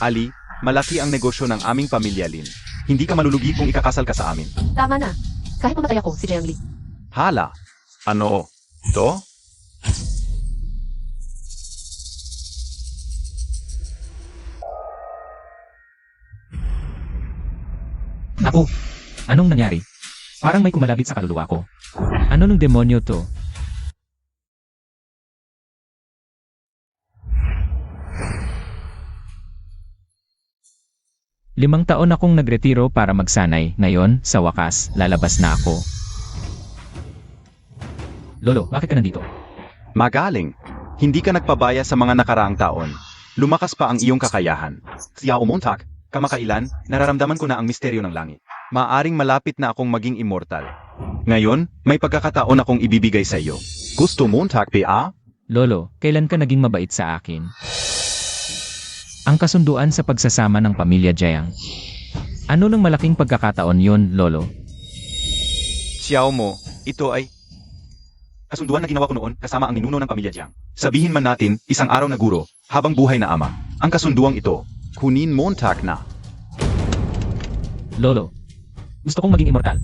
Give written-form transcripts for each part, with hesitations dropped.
Ali, malaki ang negosyo ng aming pamilya, Lin. Hindi ka malulugi kung ikakasal ka sa amin. Tama na. Kahit mamatay ako, si Jiang Li. Hala. Ano? To? Naku, anong nangyari? Parang may kumalabit sa kaluluwa ko. Ano nung demonyo to? Limang taon akong nagretiro para magsanay. Ngayon, sa wakas, lalabas na ako. Lolo, bakit ka nandito? Magaling. Hindi ka nagpabaya sa mga nakaraang taon. Lumakas pa ang iyong kakayahan. Xiao Montak, kamakailan, nararamdaman ko na ang misteryo ng langit. Maaring malapit na akong maging immortal. Ngayon, may pagkakataon akong ibibigay sa iyo. Gusto Montak, pa? Lolo, kailan ka naging mabait sa akin? Ang kasunduan sa pagsasama ng pamilya Jiang. Ano nang malaking pagkakataon yon, Lolo? Xiao mo, ito ay kasunduan na ginawa ko noon kasama ang ninuno ng pamilya Jiang. Sabihin man natin, isang araw na guro, habang buhay na ama. Ang kasunduang ito, kunin Montak na. Lolo, gusto kong maging immortal.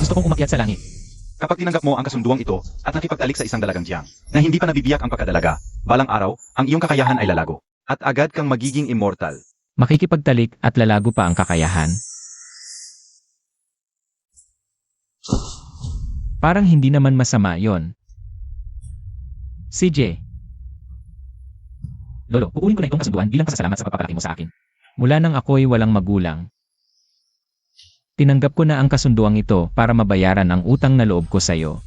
Gusto kong umakyat sa langit. Kapag tinanggap mo ang kasunduang ito at nakipagtalik sa isang dalagang Jiang, na hindi pa nabibiyak ang pagkadalaga, balang araw, ang iyong kakayahan ay lalago. At agad kang magiging immortal. Makikipagtalik at lalago pa ang kakayahan. Parang hindi naman masama yon. CJ. Lolo, kukunin ko na itong kasunduan bilang pasasalamat sa pagpapalaki mo sa akin. Mula nang ako'y walang magulang, tinanggap ko na ang kasunduang ito para mabayaran ang utang na loob ko sa iyo.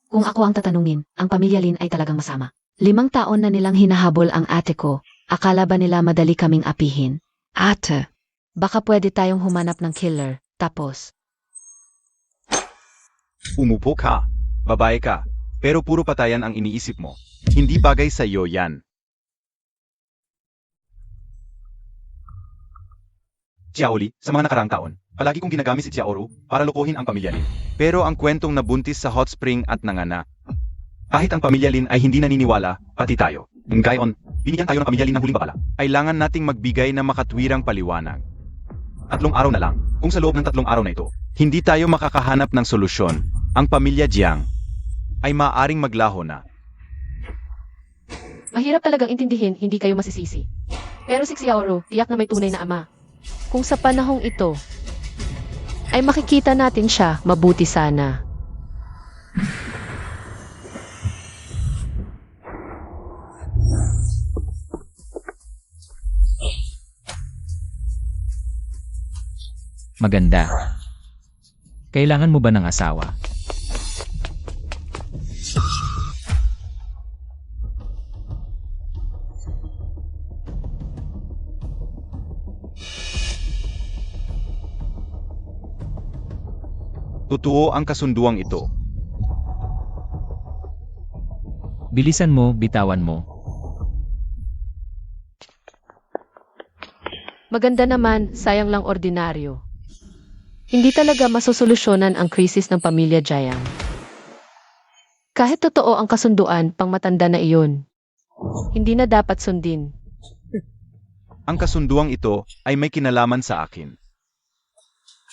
Kung ako ang tatanungin, ang pamilya Lin ay talagang masama. 5 taon na nilang hinahabol ang ate ko. Akala ba nila madali kaming apihin? Ate, baka pwede tayong humanap ng killer, tapos. Umupo ka. Babae ka. Pero puro patayan ang iniisip mo. Hindi bagay sa iyo yan. Xiaoli, sa mga nakaraang taon, palagi kong ginagamit si Xiaoru para lokohin ang pamilya Lin. Pero ang kwentong nabuntis sa hot spring at nanganak. Kahit ang pamilya Lin ay hindi naniniwala, pati tayo. Ngayon, binigyan tayo ng pamilya Lin ng huling babala. Kailangan nating magbigay ng makatwirang paliwanag. 3 araw na lang, kung sa loob ng 3 araw na ito, hindi tayo makakahanap ng solusyon, ang pamilya Jiang ay maaaring maglaho na. Mahirap talagang intindihin, hindi kayo masisisi. Pero si Xiaoru, tiyak na may tunay na ama. Kung sa panahong ito, ay makikita natin siya, mabuti sana. Maganda. Kailangan mo ba ng asawa? Totoo ang kasunduang ito. Bilisan mo, bitawan mo. Maganda naman, sayang lang ordinaryo. Hindi talaga masosolusyonan ang krisis ng pamilya Jiang. Kahit totoo ang kasunduan, pangmatanda na iyon. Hindi na dapat sundin. Ang kasunduang ito ay may kinalaman sa akin.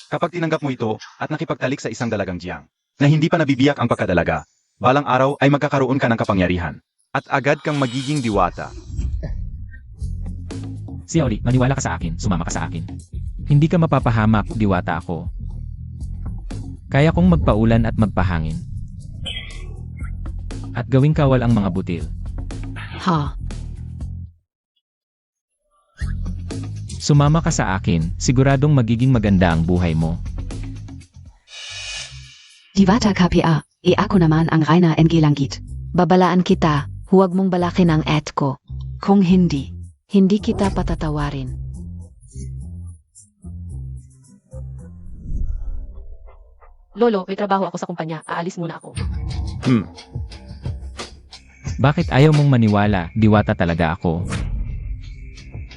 Kapag tinanggap mo ito at nakipagtalik sa isang dalagang Jiang, na hindi pa nabibiyak ang pagkadalaga, balang araw ay magkakaroon ka ng kapangyarihan. At agad kang magiging diwata. Xiaoli, maniwala ka sa akin, sumama ka sa akin. Hindi ka mapapahamak, diwata ako. Kaya kong magpaulan at magpahangin. At gawing kawal ang mga butil. Ha? Sumama ka sa akin, siguradong magiging maganda ang buhay mo. Diwata KPA, ako naman ang Raina NG Langit. Babalaan kita, huwag mong balakin ang et ko. Kung hindi, hindi kita patatawarin. Lolo, may trabaho ako sa kumpanya. Aalis muna ako. Bakit ayaw mong maniwala, diwata talaga ako?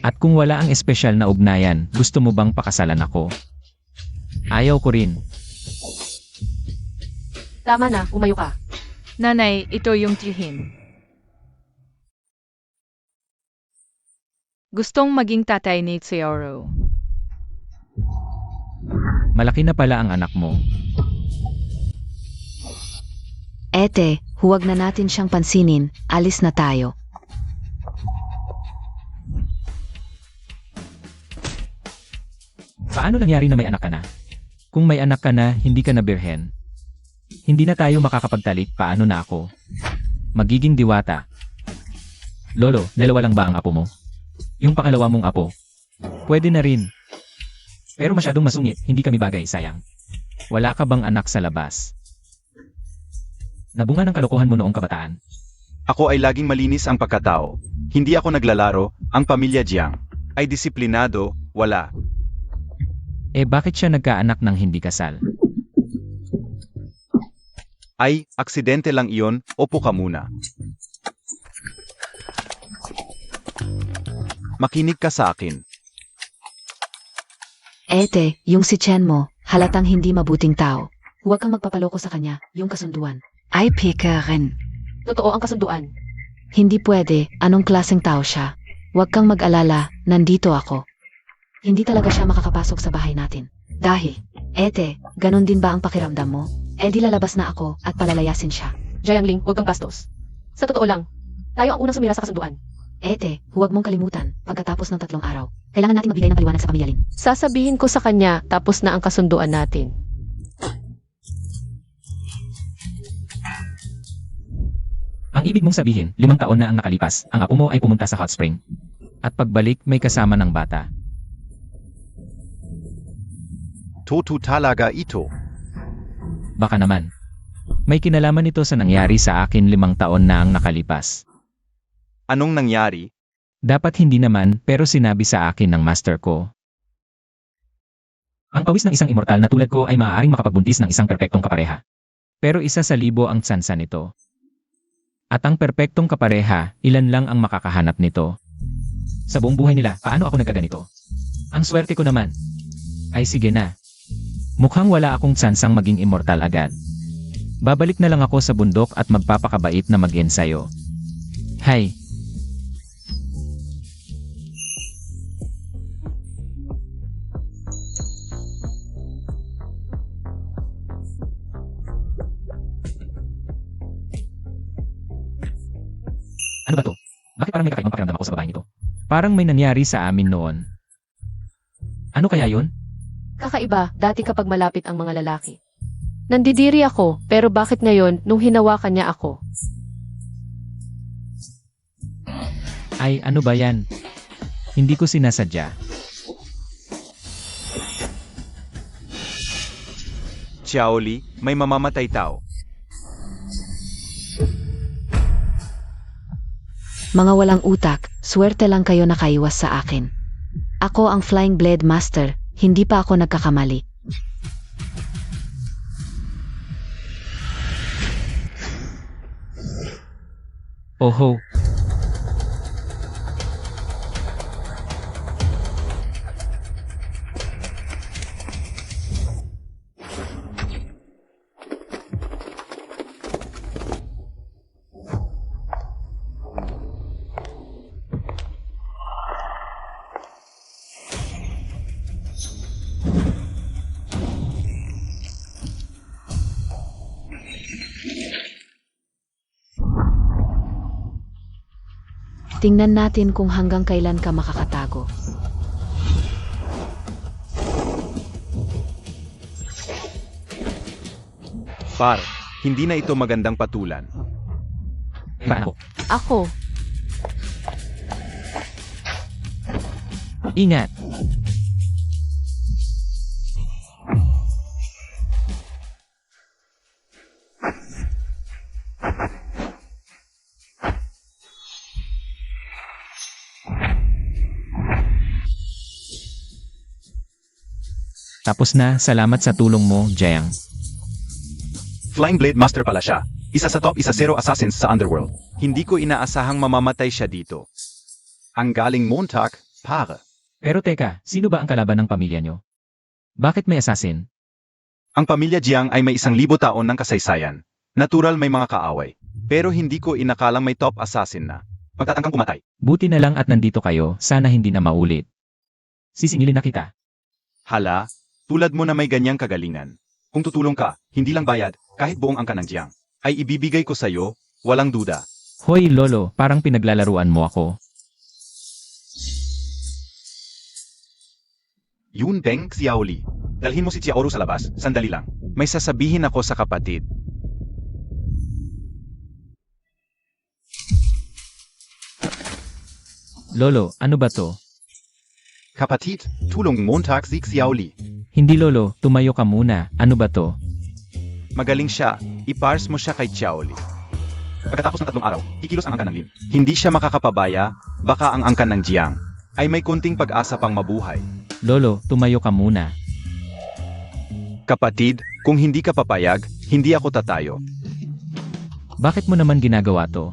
At kung wala ang espesyal na ugnayan, gusto mo bang pakasalan ako? Ayaw ko rin. Tama na, umayo ka. Nanay, ito yung tihin. Gustong maging tatay ni Xiaoro. Malaki na pala ang anak mo. Ete, huwag na natin siyang pansinin, alis na tayo. Paano nangyari na may anak ka na? Kung may anak ka na, hindi ka na birhen. Hindi na tayo makakapagtalik, paano na ako? Magiging diwata. Lolo, dalawa lang ba ang apo mo? Yung pangalawa mong apo. Pwede na rin. Pero masyadong masungit, hindi kami bagay, sayang. Wala ka bang anak sa labas? Nabunga ng kalokohan mo noong kabataan. Ako ay laging malinis ang pagkatao. Hindi ako naglalaro, ang pamilya Jiang ay disiplinado, wala. Eh bakit siya nagkaanak ng hindi kasal? Ay, aksidente lang iyon, opo ka muna. Makinig ka sa akin. Ete, yung si Chen mo, halatang hindi mabuting tao. Huwag kang magpapaloko sa kanya, yung kasunduan. Ay, pika rin. Totoo ang kasunduan. Hindi pwede, anong klaseng tao siya? Huwag kang mag-alala, nandito ako. Hindi talaga siya makakapasok sa bahay natin. Dahil, Ete, ganon din ba ang pakiramdam mo? Eh di lalabas na ako at palalayasin siya. Jiangling, huwag kang bastos. Sa totoo lang, tayo ang unang sumira sa kasunduan. Ete, huwag mong kalimutan, pagkatapos ng 3 araw, kailangan natin magbigay ng paliwanag sa pamilya Lin. Sasabihin ko sa kanya, tapos na ang kasunduan natin. Ang ibig mong sabihin, 5 taon na ang nakalipas, ang apo mo ay pumunta sa hot spring. At pagbalik, may kasama ng bata. Toto talaga ito. Baka naman. May kinalaman ito sa nangyari sa akin 5 taon na ang nakalipas. Anong nangyari? Dapat hindi naman, pero sinabi sa akin ng master ko. Ang pawis ng isang immortal na tulad ko ay maaaring makapagbuntis ng isang perpektong kapareha. Pero 1 sa 1,000 ang tsansa nito. At ang perpektong kapareha, ilan lang ang makakahanap nito. Sa buong buhay nila, paano ako nagkaganito? Ang swerte ko naman. Ay sige na. Mukhang wala akong tsansang maging immortal agad. Babalik na lang ako sa bundok at magpapakabait na mag-ensayo. Hay! Ano ba to? Bakit parang may kakaibang pakiramdam ako sa babaeng ito? Parang may nangyari sa amin noon. Ano kaya yun? Kakaiba, dati kapag malapit ang mga lalaki. Nandidiri ako, pero bakit ngayon, nung hinawakan niya ako? Ay, ano ba yan? Hindi ko sinasadya. Xiaoli, may mamamatay tao. Mga walang utak, swerte lang kayo nakaiwas sa akin. Ako ang Flying Blade Master, hindi pa ako nagkakamali. Oho. Tingnan natin kung hanggang kailan ka makakatago. Par, hindi na ito magandang patulan. Paano? Ako, Ingat! Tapos na, salamat sa tulong mo, Jiang. Flying Blade Master pala siya. Isa sa top 10 assassins sa Underworld. Hindi ko inaasahang mamamatay siya dito. Ang galing Montauk, Para. Pero teka, sino ba ang kalaban ng pamilya nyo? Bakit may assassin? Ang pamilya Jiang ay may 1,000 taon ng kasaysayan. Natural may mga kaaway. Pero hindi ko inakalang may top assassin na magtatangkang pumatay. Buti na lang at nandito kayo, sana hindi na maulit. Sisingilin na kita. Hala, tulad mo na may ganyang kagalingan. Kung tutulong ka, hindi lang bayad, kahit buong angkan ng Jiang, ay ibibigay ko sa'yo, walang duda. Hoy lolo, parang pinaglalaruan mo ako. Yun Beng Xiaoli. Dalhin mo si Xiaoru sa labas, sandali lang. May sasabihin ako sa kapatid. Lolo, ano ba to? Kapatid, tulong Montag si Xiaoli. Hindi lolo, tumayo ka muna. Ano ba to? Magaling siya, ipars mo siya kay Xiaoli. Pagkatapos ng 3 araw, kikilos ang angkan ng Lin. Hindi siya makakapabaya, baka ang angkan ng Jiang ay may kunting pag-asa pang mabuhay. Lolo, tumayo ka muna. Kapatid, kung hindi ka papayag, hindi ako tatayo. Bakit mo naman ginagawa to?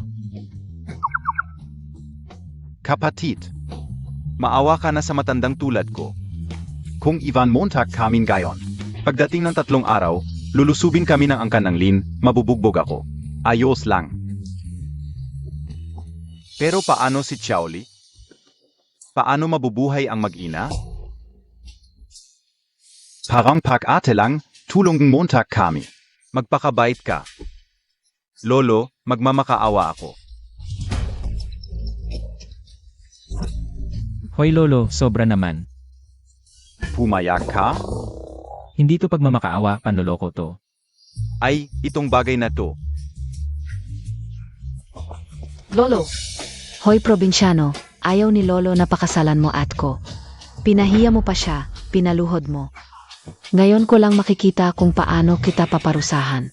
Kapatid, maawa ka na sa matandang tulad ko. Kung Ivan Montag kamin gayon, pagdating ng 3 araw, lulusubin kami ng angkan ng Lin, mabubugbog ako. Ayos lang. Pero paano si Xiaoli? Paano mabubuhay ang mag-ina? Parang pag-ate lang, tulong Montag kami. Magpakabait ka. Lolo, magmamakaawa ako. Hoy lolo, sobra naman. Pumayag ka? Hindi to pagmamakaawa, panloloko to. Ay, itong bagay na to. Lolo, Hoy probinsyano, ayaw ni Lolo na pakasalan mo at ko. Pinahiya mo pa siya, pinaluhod mo. Ngayon ko lang makikita kung paano kita paparusahan.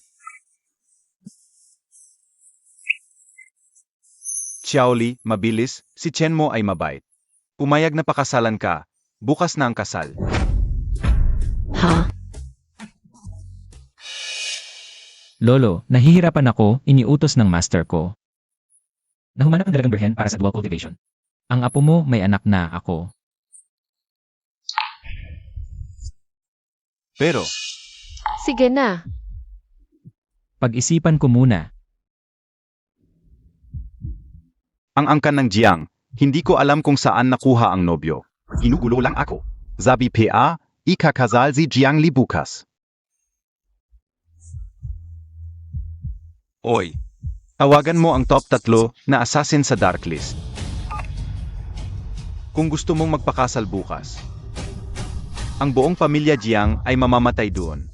Xiaoli, mabilis, si Chen mo ay mabait. Pumayag na pakasalan ka, bukas na ang kasal. Ha? Lolo, nahihirapan ako, iniutos ng master ko. Nahumanap ang dalagang birhen para sa dual cultivation. Ang apo mo may anak na ako. Pero, sige na. Pag-isipan ko muna. ang angkan ng Jiang, hindi ko alam kung saan nakuha ang nobyo. Ginugulo lang ako. Sabi PA, ikakasal si Jiang Li bukas. Oy, tawagan mo ang top 3 na assassin sa Darklist. Kung gusto mong magpakasal bukas, ang buong pamilya Jiang ay mamamatay doon.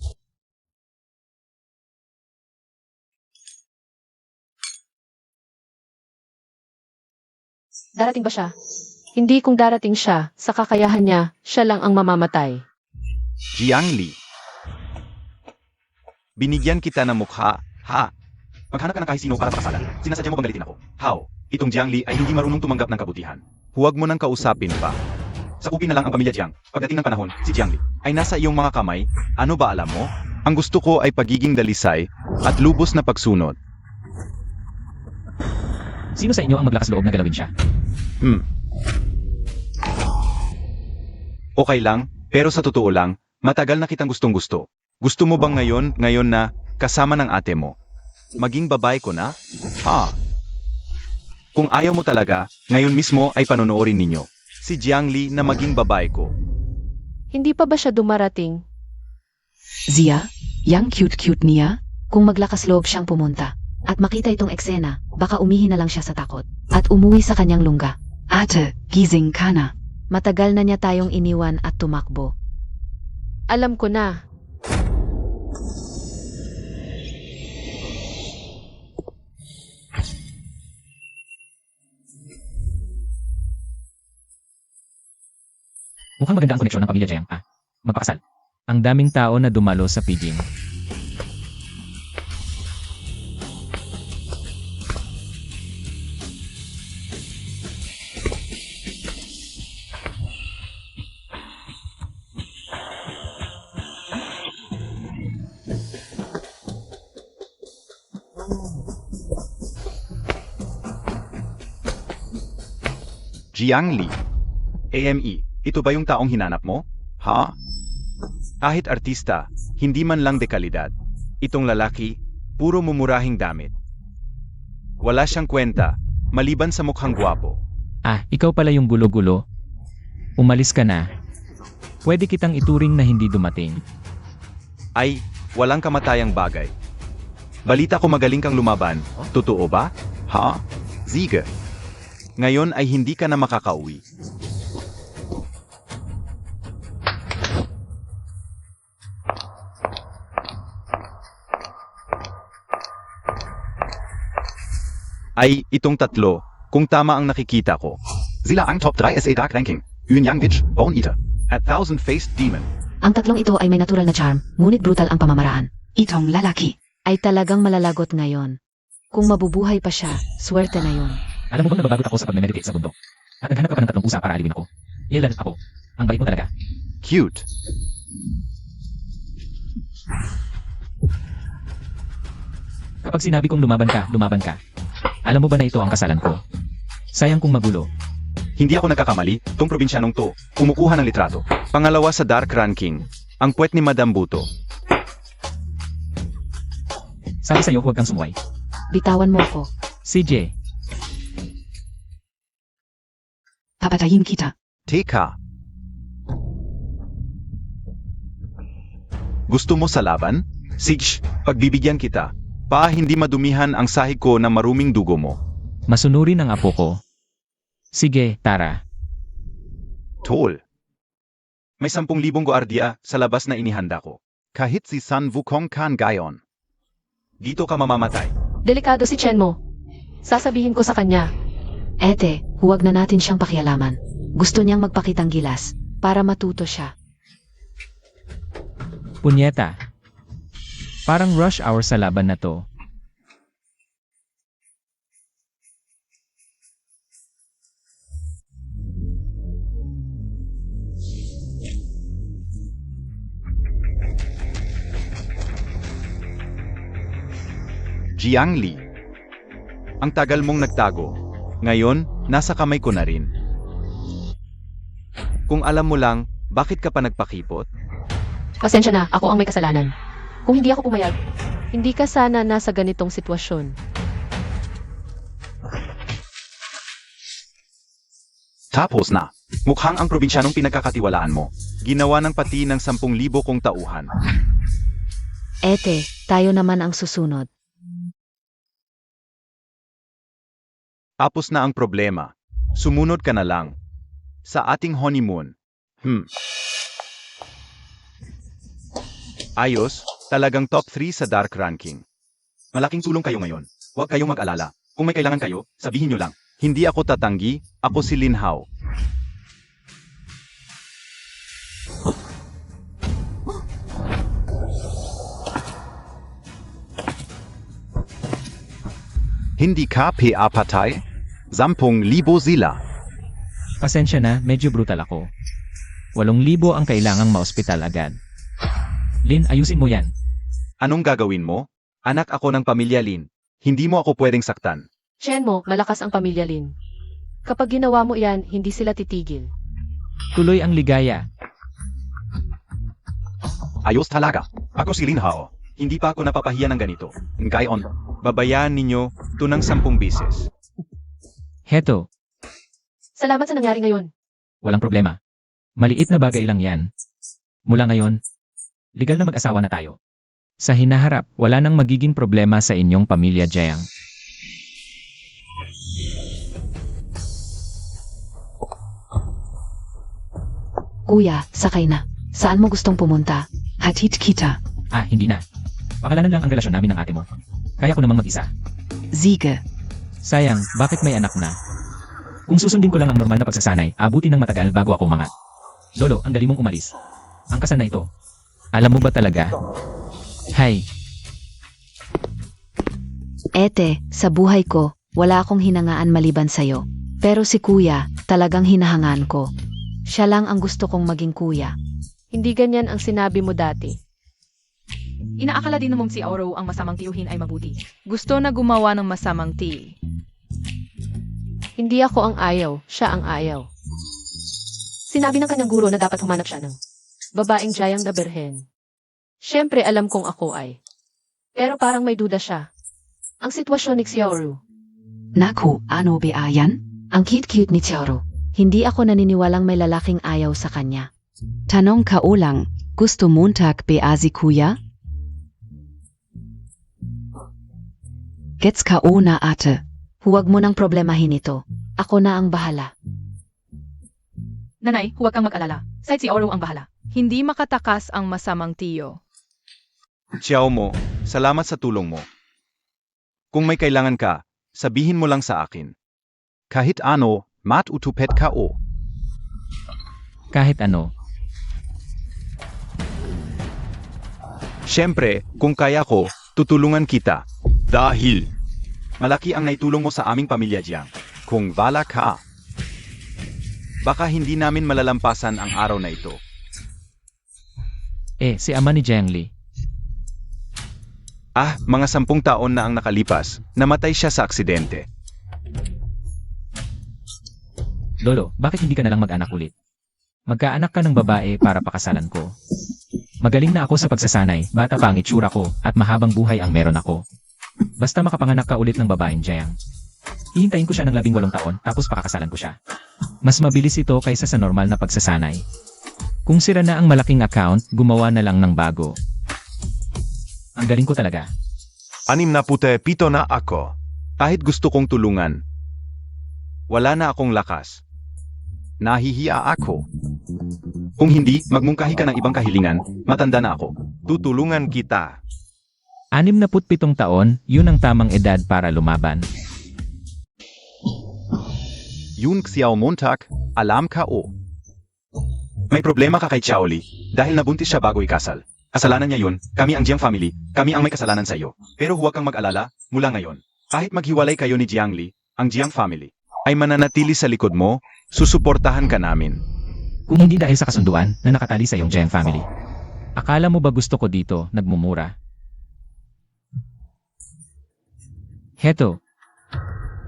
Darating ba siya? Hindi kung darating siya, sa kakayahan niya, siya lang ang mamamatay. Jiang Li. Binigyan kita ng mukha, ha? Maghanap ka ng kahit sino para pakasalan. Sinasadya mo bang galitin ako? How? Itong Jiang Li ay hindi marunong tumanggap ng kabutihan. Huwag mo nang kausapin pa. Sakupin na lang ang pamilya Jiang. Pagdating ng panahon, si Jiang Li ay nasa iyong mga kamay. Ano ba alam mo? Ang gusto ko ay pagiging dalisay at lubos na pagsunod. Sino sa inyo ang maglakas loob na galawin siya? Okay lang, pero sa totoo lang, matagal na kitang gustong-gusto. Gusto mo bang ngayon na, kasama ng ate mo? Maging babae ko na? Ha? Kung ayaw mo talaga, ngayon mismo ay panonoorin ninyo. Si Jiang Li na maging babae ko. Hindi pa ba siya dumarating? Zia, yang cute-cute niya, kung maglakas loob siyang pumunta. At makita itong eksena, baka umihi na lang siya sa takot. At umuwi sa kanyang lungga. Ate, gising ka na. Matagal na niya tayong iniwan at tumakbo. Alam ko na. Mukhang maganda ang koneksyon ng pamilya Jiang. Magpakasal. Ang daming tao na dumalo sa pidging. Jiang Li. AME, ito ba yung taong hinanap mo? Ha? Kahit artista, hindi man lang dekalidad. Itong lalaki, puro mumurahing damit. Wala siyang kwenta, maliban sa mukhang gwapo. Ah, ikaw pala yung gulo-gulo. Umalis ka na. Pwede kitang ituring na hindi dumating. Ay, walang kamatayang bagay. Balita ko magaling kang lumaban. Totoo ba? Ha? Sige. Ngayon ay hindi ka na makakauwi. Ay, itong tatlo, kung tama ang nakikita ko. Sila ang top 3 SA Dark Ranking. Yun Yang Witch, Bone Eater, at Thousand-Faced Demon. Ang tatlong ito ay may natural na charm, ngunit brutal ang pamamaraan. Itong lalaki ay talagang malalagot ngayon. Kung mabubuhay pa siya, swerte na yun. Alam mo bang nababagot ako sa pag-meditate sa bundok? At naghanap ka pa ng tatlong pusa para alipin ako? Ilan ako? Ang bait mo talaga. Cute. Kapag sinabi kong lumaban ka. Alam mo ba na ito ang kasalan ko? Sayang kung magulo. Hindi ako nagkakamali, tong probinsyanong to, kumukuha ng litrato. Pangalawa sa Dark Ranking, ang puwet ni Madam Buto. Sabi sa'yo huwag kang sumuway. Bitawan mo ko. CJ, Papatayin kita. Teka. Gusto mo sa laban? Sige, pagbibigyan kita. Hindi madumihan ang sahig ko na maruming dugo mo. masunurin ang apo ko. Sige, tara. Tol. May 10,000 guardia sa labas na inihanda ko. Kahit si San Wukong Khan gayon. Dito ka mamamatay. Delikado si Chen mo. Sasabihin ko sa kanya. Ete, huwag na natin siyang pakialaman. Gusto niyang magpakitang gilas para matuto siya. Punyeta. Parang rush hour sa laban na to. Jiang Li. Ang tagal mong nagtago. Ngayon, nasa kamay ko na rin. Kung alam mo lang, bakit ka pa nagpakipot? Pasensya na, ako ang may kasalanan. Kung hindi ako pumayag, hindi ka sana nasa ganitong sitwasyon. Tapos na. Mukhang ang probinsyanong pinagkakatiwalaan mo. Ginawa ng pati ng 10,000 kong tauhan. Ete, tayo naman ang susunod. Tapos na ang problema. Sumunod ka na lang. Sa ating honeymoon. Ayos, talagang top 3 sa Dark Ranking. Malaking tulong kayo ngayon. Huwag kayong mag-alala. Kung may kailangan kayo, sabihin nyo lang. Hindi ako tatanggi, ako si Lin Hao. Hindi ka patay? 10,000 sila. Pasensya na, medyo brutal ako. 8,000 ang kailangang maospital agad. Lin, ayusin mo yan. Anong gagawin mo? Anak ako ng pamilya Lin. Hindi mo ako pwedeng saktan. Chen mo, malakas ang pamilya Lin. Kapag ginawa mo yan, hindi sila titigil. Tuloy ang ligaya. Ayos talaga. Ako si Lin Hao. Hindi pa ako napapahiya ng ganito. Ngayon, babayaan ninyo ito ng 10 bisis. Heto, Salamat sa nangyari ngayon. walang problema. Maliit na bagay lang yan. Mula ngayon, legal na mag-asawa na tayo. Sa hinaharap, wala nang magiging problema sa inyong pamilya, Jiang. Kuya, sakay na. Saan mo gustong pumunta? Hatid kita. Ah, hindi na. Pakalanan lang ang relasyon namin ng ate mo. Kaya ko namang mag-isa. Sige. Sayang, bakit may anak na? Kung susundin ko lang ang normal na pagsasanay, abutin ng matagal bago ako umangat. Lolo, ang galing mong umalis. Ang kasal na ito. Alam mo ba talaga? Hay, Ete, sa buhay ko, wala akong hinangaan maliban sa'yo. Pero si kuya, talagang hinahangaan ko. Siya lang ang gusto kong maging kuya. Hindi ganyan ang sinabi mo dati. Inaakala din mong si Oro ang masamang tiyuhin ay mabuti. Gusto na gumawa ng masamang tiy. Hindi ako ang ayaw, siya ang ayaw. Sinabi ng kanyang guro na dapat humanap siya ng babaeng Jayang na berhen. Siyempre alam kong ako ay. Pero parang may duda siya. Ang sitwasyon ni Xiaoru. Naku, ano ba yan? Ang cute-cute ni Xiaoru. Hindi ako naniniwalang may lalaking ayaw sa kanya. Tanong ka ulang, gusto Montag ba si kuya? Gets ka o na ate? Huwag mo nang problemahin ito. Ako na ang bahala. Nanay, huwag kang mag-alala. Si Xiaoru ang bahala. Hindi makatakas ang masamang tiyo. Xiao mo, salamat sa tulong mo. Kung may kailangan ka, sabihin mo lang sa akin. Kahit ano, matutupet ka o. Kahit ano, Siyempre, kung kaya ko, tutulungan kita. Dahil malaki ang naitulong mo sa aming pamilya Jiang. Kung bala ka, baka hindi namin malalampasan ang araw na ito. si ama ni Jiangli. Mga 10 taon na ang nakalipas, namatay siya sa aksidente. Lolo, bakit hindi ka nalang mag-anak ulit? Magkaanak ka ng babae para pakasalan ko. Magaling na ako sa pagsasanay, bata pa ang itsura ko, at mahabang buhay ang meron ako. Basta makapanganak ka ulit ng babaeng Jiang. Hihintayin ko siya ng 18 taon, tapos pakakasalan ko siya. Mas mabilis ito kaysa sa normal na pagsasanay. Kung sira na ang malaking account, gumawa na lang ng bago. Ang galing ko talaga. 67 na ako. Kahit gusto kong tulungan, wala na akong lakas. Nahihiya ako. Kung hindi, magmungkahi ka ng ibang kahilingan, matanda na ako. Tutulungan kita. 67 taon, yun ang tamang edad para lumaban. Yun Xiao Montag, alam ka o. May problema ka kay Xiaoli, dahil nabuntis siya bago ikasal. Kasalanan niya yun, kami ang Jiang family, kami ang may kasalanan sa iyo. Pero huwag kang mag-alala, mula ngayon. Kahit maghiwalay kayo ni Jiangli, ang Jiang family ay mananatili sa likod mo, susuportahan ka namin. Kung hindi dahil sa kasunduan na nakatali sa iyong Jiang family. Akala mo ba gusto ko dito, nagmumura? Heto.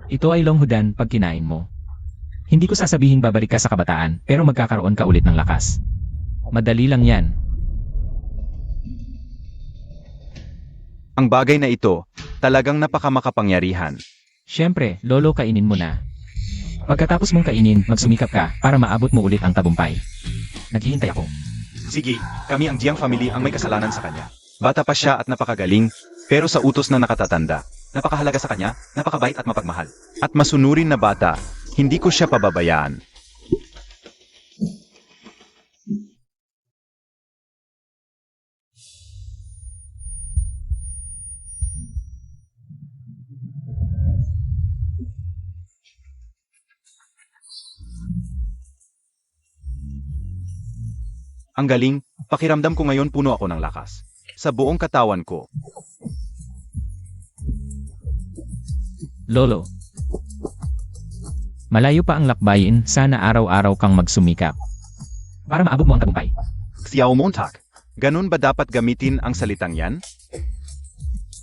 Ito ay longhudan pag kinain mo. Hindi ko sasabihin babalik ka sa kabataan, pero magkakaroon ka ulit ng lakas. Madali lang yan. Ang bagay na ito, talagang napakamakapangyarihan. Siyempre, lolo, kainin mo na. Pagkatapos mong kainin, magsumikap ka para maabot mo ulit ang tagumpay. Naghihintay ako. Sige, kami ang Jiang family ang may kasalanan sa kanya. Bata pa siya at napakagaling, pero sa utos na nakatatanda. Napakahalaga sa kanya, napakabait at mapagmahal. At masunurin na bata, hindi ko siya pababayaan. Ang galing, pakiramdam ko ngayon puno ako ng lakas. Sa buong katawan ko. Lolo. Malayo pa ang lakbayin, sana araw-araw kang magsumikap. Para maabot mo ang tagumpay. Xiao Montag, ganun ba dapat gamitin ang salitang yan?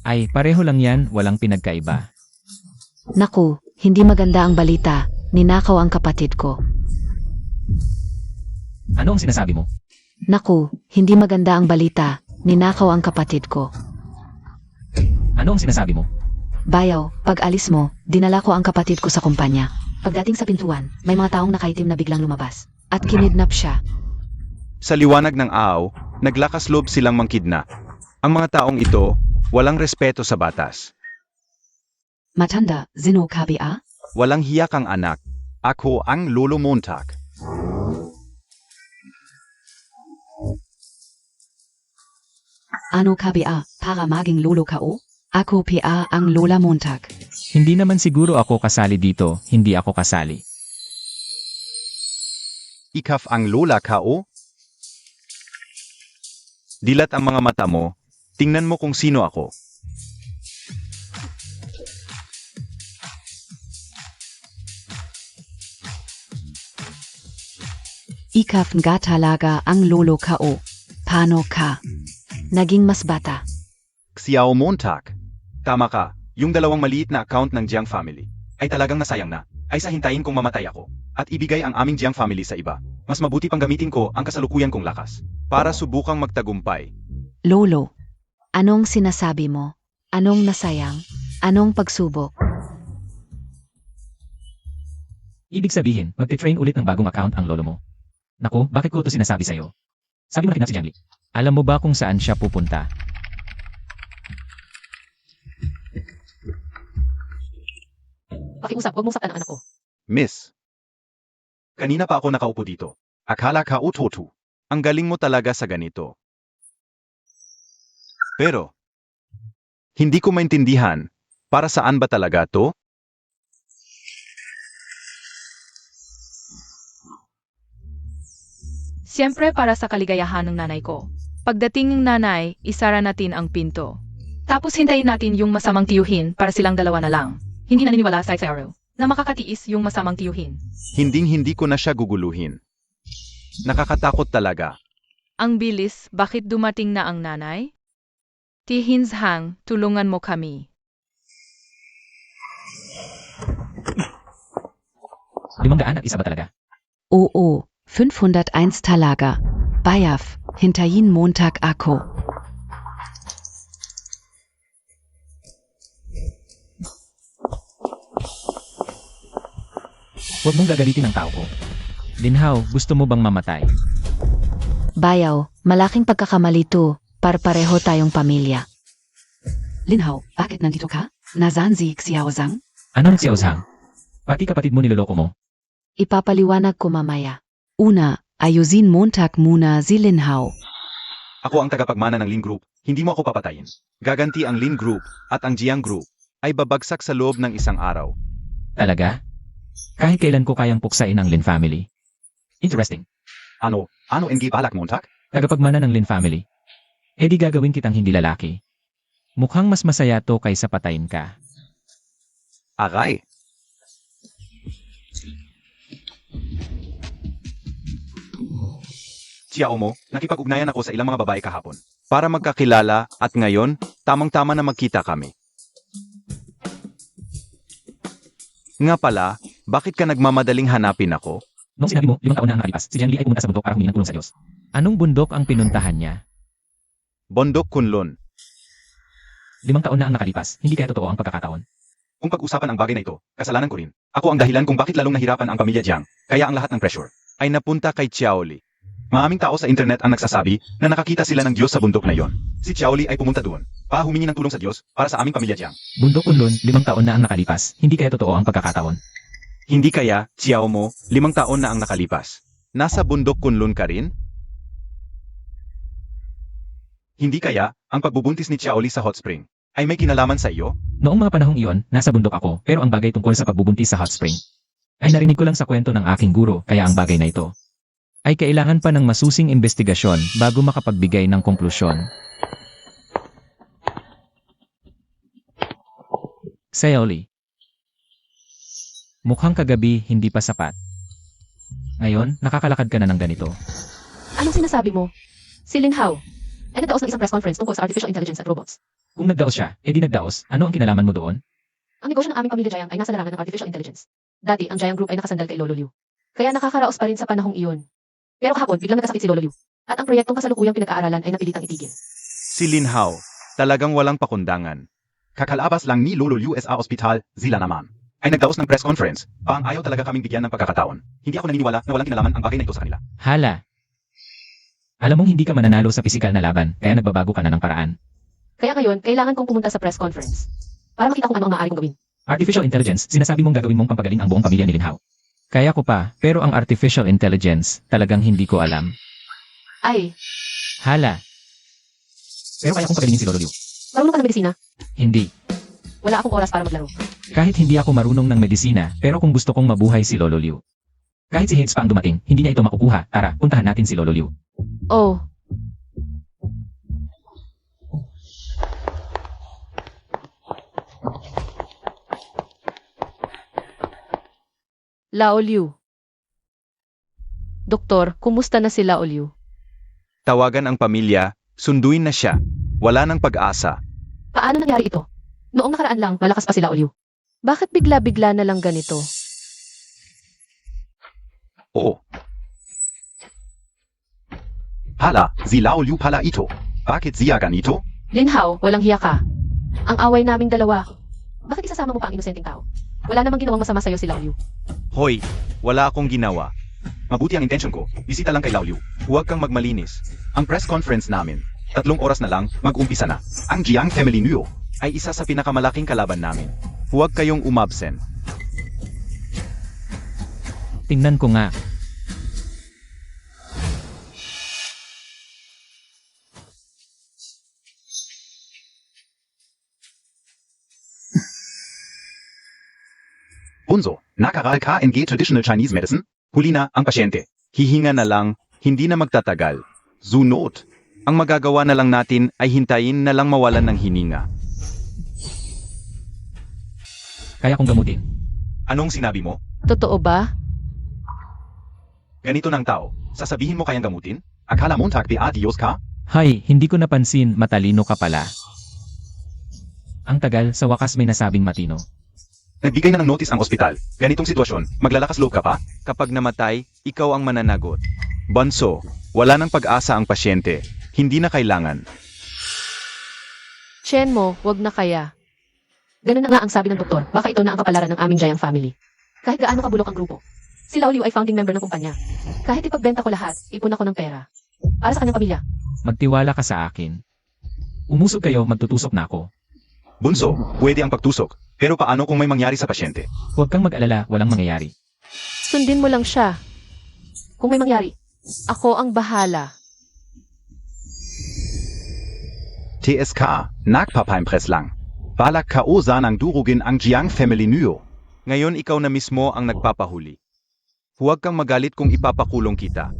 Ay, pareho lang yan, walang pinagkaiba. Naku, hindi maganda ang balita. Ninakaw ang kapatid ko. Ano ang sinasabi mo? Naku, hindi maganda ang balita. Ninakaw ang kapatid ko. Ano ang sinasabi mo? Bayaw, pag alis mo, dinala ko ang kapatid ko sa kumpanya. Pagdating sa pintuan, may mga taong nakaitim na biglang lumabas. At kinidnap siya. Sa liwanag ng Ao, naglakas loob silang mangkidnap. Ang mga taong ito, walang respeto sa batas. Matanda, zino kabi a? Walang hiyak ang anak. Ako ang Lolo Montag. Ano kabi a, para maging lolo ka o? Ako pa ang Lola Montag. Hindi naman siguro ako kasali dito, hindi ako kasali. Ikaf ang lola ka o? Dilat ang mga mata mo, tingnan mo kung sino ako. Ikaf nga talaga ang lolo ka o. Paano ka? Naging mas bata. Xiao Montag. Tama ka, yung dalawang maliit na account ng Jiang family ay talagang nasayang na, ay sa hintayin kong mamatay ako, at ibigay ang aming Jiang family sa iba, Mas mabuti pang gamitin ko ang kasalukuyan kong lakas para subukang magtagumpay. Lolo, anong sinasabi mo? Anong nasayang? Anong pagsubok? Ibig sabihin, magte-train ulit ng bagong account ang lolo mo. Naku, bakit ko ito sinasabi sa'yo? Sabi mo na kina si Jiangli. Alam mo ba kung saan siya pupunta? Pakiusap, huwag mong saktan ang anak ko. Miss, kanina pa ako nakaupo dito. Akala ka ututu. Ang galing mo talaga sa ganito. Pero, hindi ko maintindihan, para saan ba talaga to? Siyempre para sa kaligayahan ng nanay ko. Pagdating ng nanay, isara natin ang pinto. Tapos hintayin natin yung masamang tiyuhin para silang dalawa na lang. Hindi naniniwala si Xiaoro na makakatiis yung masamang tiyuhin. Hinding-hindi ko na siya guguluhin. Nakakatakot talaga. Ang bilis, bakit dumating na ang nanay? Tihinzhang, tulungan mo kami. 500 at isa ba talaga? Oo, 501 talaga. Bayaf, hintayin Montag ako. Huwag mong gagalitin ang tao ko. Linhaw, gusto mo bang mamatay? Bayaw, malaking pagkakamali to. Pareho tayong pamilya. Linhaw, bakit nandito ka? Nasaan si Xiaozang? Ano si Xiaozhang? Pati kapatid mo niloloko mo. Ipapaliwanag ko mamaya. Una, ayusin Montag muna si Linhaw. Ako ang tagapagmana ng Lin Group, hindi mo ako papatayin. Gaganti ang Lin Group at ang Jiang Group ay babagsak sa loob ng isang araw. Talaga? Kahit kailan ko kayang puksain ang Lin family. Interesting. Ano ang balak Montag? Tagapagmana ng Lin family. E di gagawin kitang hindi lalaki. Mukhang mas masaya to kaysa patayin ka. Aray! Xiao mo, nakipag-ugnayan ako sa ilang mga babae kahapon. Para magkakilala at ngayon, tamang-tama na magkita kami. Nga pala, bakit ka nagmamadaling hanapin ako? Noong sinabi mo, 5 taon na ang nakalipas, si Jiang Li ay pumunta sa bundok para humingi ng tulong sa Diyos. Anong bundok ang pinuntahan niya? Bondok Kunlun. 5 taon na ang nakalipas, hindi kaya totoo ang pagkakataon. Kung pag-usapan ang bagay na ito, kasalanan ko rin. Ako ang dahilan kung bakit lalong nahirapan ang pamilya Jiang, kaya ang lahat ng pressure ay napunta kay Xiaoli. Maraming tao sa internet ang nagsasabi na nakakita sila ng Diyos sa bundok na yon. Si Xiaoli ay pumunta doon para humingi ng tulong sa Diyos para sa aming pamilya Jiang. Bundok Kunlun, 5 taon na ang nakalipas, hindi kaya totoo ang pagkakataon. Hindi kaya, Xiao mo, 5 taon na ang nakalipas. Nasa bundok Kunlun ka rin? Hindi kaya, ang pagbubuntis ni Xiaoli sa hot spring ay may kinalaman sa iyo? Noong mga panahong iyon, nasa bundok ako, pero ang bagay tungkol sa pagbubuntis sa hot spring ay narinig ko lang sa kwento ng aking guro, kaya ang bagay na ito ay kailangan pa ng masusing investigasyon bago makapagbigay ng konklusyon. Xiaoli. Mukhang kagabi hindi pa sapat. Ngayon, nakakalakad ka na ng ganito. Anong sinasabi mo? Si Ling Hao ay nagdaos ng isang press conference tungkol sa artificial intelligence at robots. Kung nagdaos siya, edi nagdaos, ano ang kinalaman mo doon? Ang negosyo ng aming pamilya Jiang ay nasa larangan ng artificial intelligence. Dati, ang Jiang Group ay nakasandal kay Lolo Liu. Kaya nakakaraos pa rin sa panahong iyon. Pero kahapon, biglang nagkasakit si Lolo Liu. At ang proyektong kasalukuyang pinag-aaralan ay napilitang itigil. Si Lin Hao, talagang walang pakundangan. Kakalabas lang ni Lolo Liu sa ospital, sila naman ay nagdaos ng press conference, paang ayaw talaga kaming bigyan ng pagkakataon. Hindi ako naniniwala na walang kinalaman ang bagay na ito sa kanila. Hala. Alam mong hindi ka mananalo sa pisikal na laban, kaya nagbabago ka na ng paraan. Kaya ngayon, kailangan kong pumunta sa press conference. Para makita kung ano ang maaaring kong gawin. Artificial intelligence, sinasabi mong gagawin mong pampagaling ang buong pamilya ni Lin Hao. Kaya ko pa, pero ang artificial intelligence, talagang hindi ko alam. Ay, Hala. Pero kaya kong pagalingin si Lolo Liu. marunong ka ng medisina? Hindi. Wala akong oras para maglaro. Kahit hindi ako marunong ng medisina, pero kung gusto kong mabuhay si Lolo Liu. Kahit si Hades pa ang dumating, hindi niya ito makukuha. Tara, puntahan natin si Lolo Liu. Oh, Lao Liu. Doktor, kumusta na si Lao Liu? Tawagan ang pamilya, sunduin na siya. Wala nang pag-asa. Paano nangyari ito? Noong nakaraan lang, malakas pa si Lao Liu. Bakit bigla-bigla na lang ganito? Oo. Hala, si Lao Liu pala ito. Bakit siya ganito? Linhao, walang hiya ka. Ang away naming dalawa. Bakit isasama mo pa ang inosenteng tao? Wala namang ginawang masama sa'yo si Lao Liu. Hoy, wala akong ginawa. Mabuti ang intention ko. Bisita lang kay Lao Liu. Huwag kang magmalinis. Ang press conference namin, 3 oras na lang, mag-umpisa na. Ang Jiang Family Nuo ay isa sa pinakamalaking kalaban namin. Huwag kayong umabsent. Tingnan ko nga. Bunso, nakaral ka NG Traditional Chinese Medicine? Huli na ang pasyente. Hihinga na lang, hindi na magtatagal. Zunot. Ang magagawa na lang natin ay hintayin na lang mawalan ng hininga. Kaya kong gamutin. Anong sinabi mo? Totoo ba? Ganito ng tao. Sasabihin mo kayang gamutin? Akala mo tagpi-adios ka? Hay, hindi ko napansin, matalino ka pala. Ang tagal, sa wakas may nasabing matino. Nagbigay na ng notice ang ospital. Ganitong sitwasyon, maglalakas loob ka pa? Kapag namatay, ikaw ang mananagot. Bunso, wala nang pag-asa ang pasyente. Hindi na kailangan. Chen mo, wag na kaya. Ganun na nga ang sabi ng doktor. Baka ito na ang kapalaran ng aming Jiang family. Kahit gaano kabulok ang grupo. Si Lao Liu ay founding member ng kumpanya. Kahit ipagbenta ko lahat, ipon ako ng pera. Para sa kanyang pamilya. Magtiwala ka sa akin. Umusog kayo, magtutusok na ako. Bunso, pwede ang pagtusok. Pero paano kung may mangyari sa pasyente? Huwag kang mag-alala, walang mangyayari. Sundin mo lang siya. Kung may mangyari, ako ang bahala. TSK, nagpapaimpress lang. Balak KO sanang durugin ang Jiang Family Nuo. Ngayon ikaw na mismo ang nagpapahuli. Huwag kang magalit kung ipapakulong kita.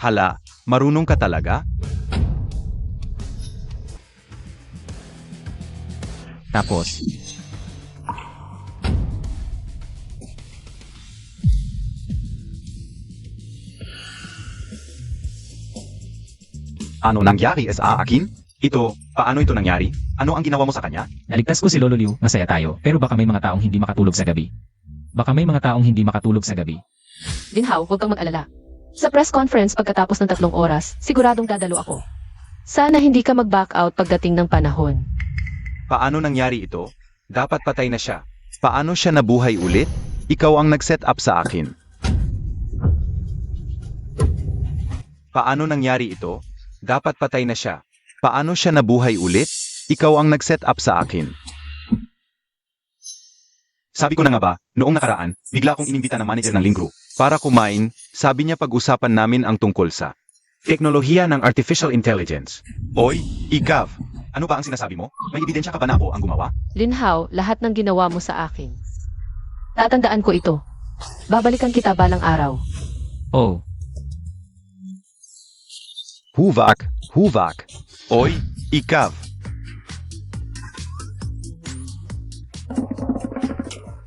Hala, marunong ka talaga? Tapos, Ano nangyari sa akin? Ito, paano ito nangyari? Ano ang ginawa mo sa kanya? naligtas ko si Lolo Liu, masaya tayo, pero baka may mga taong hindi makatulog sa gabi. Baka may mga taong hindi makatulog sa gabi. Linhao, huwag kang mag-alala. Sa press conference pagkatapos ng 3 oras, siguradong dadalo ako. Sana hindi ka mag-back out pagdating ng panahon. Paano nangyari ito? Dapat patay na siya. Paano siya nabuhay ulit? Ikaw ang nag-set up sa akin. Paano nangyari ito? Dapat patay na siya. Paano siya nabuhay ulit? Ikaw ang nag-set up sa akin. Sabi ko na nga ba, noong nakaraan, bigla akong inimbita ng manager ng Lingru. Para kumain, sabi niya pag-usapan namin ang tungkol sa teknolohiya ng artificial intelligence. Oy, ikaw! Ano ba ang sinasabi mo? May ebidensya ka ba na ako ang gumawa? Linhao, lahat ng ginawa mo sa akin. Tatandaan ko ito. Babalikan kita balang araw. Oh, Huvak, huvak. Oy, ikaw!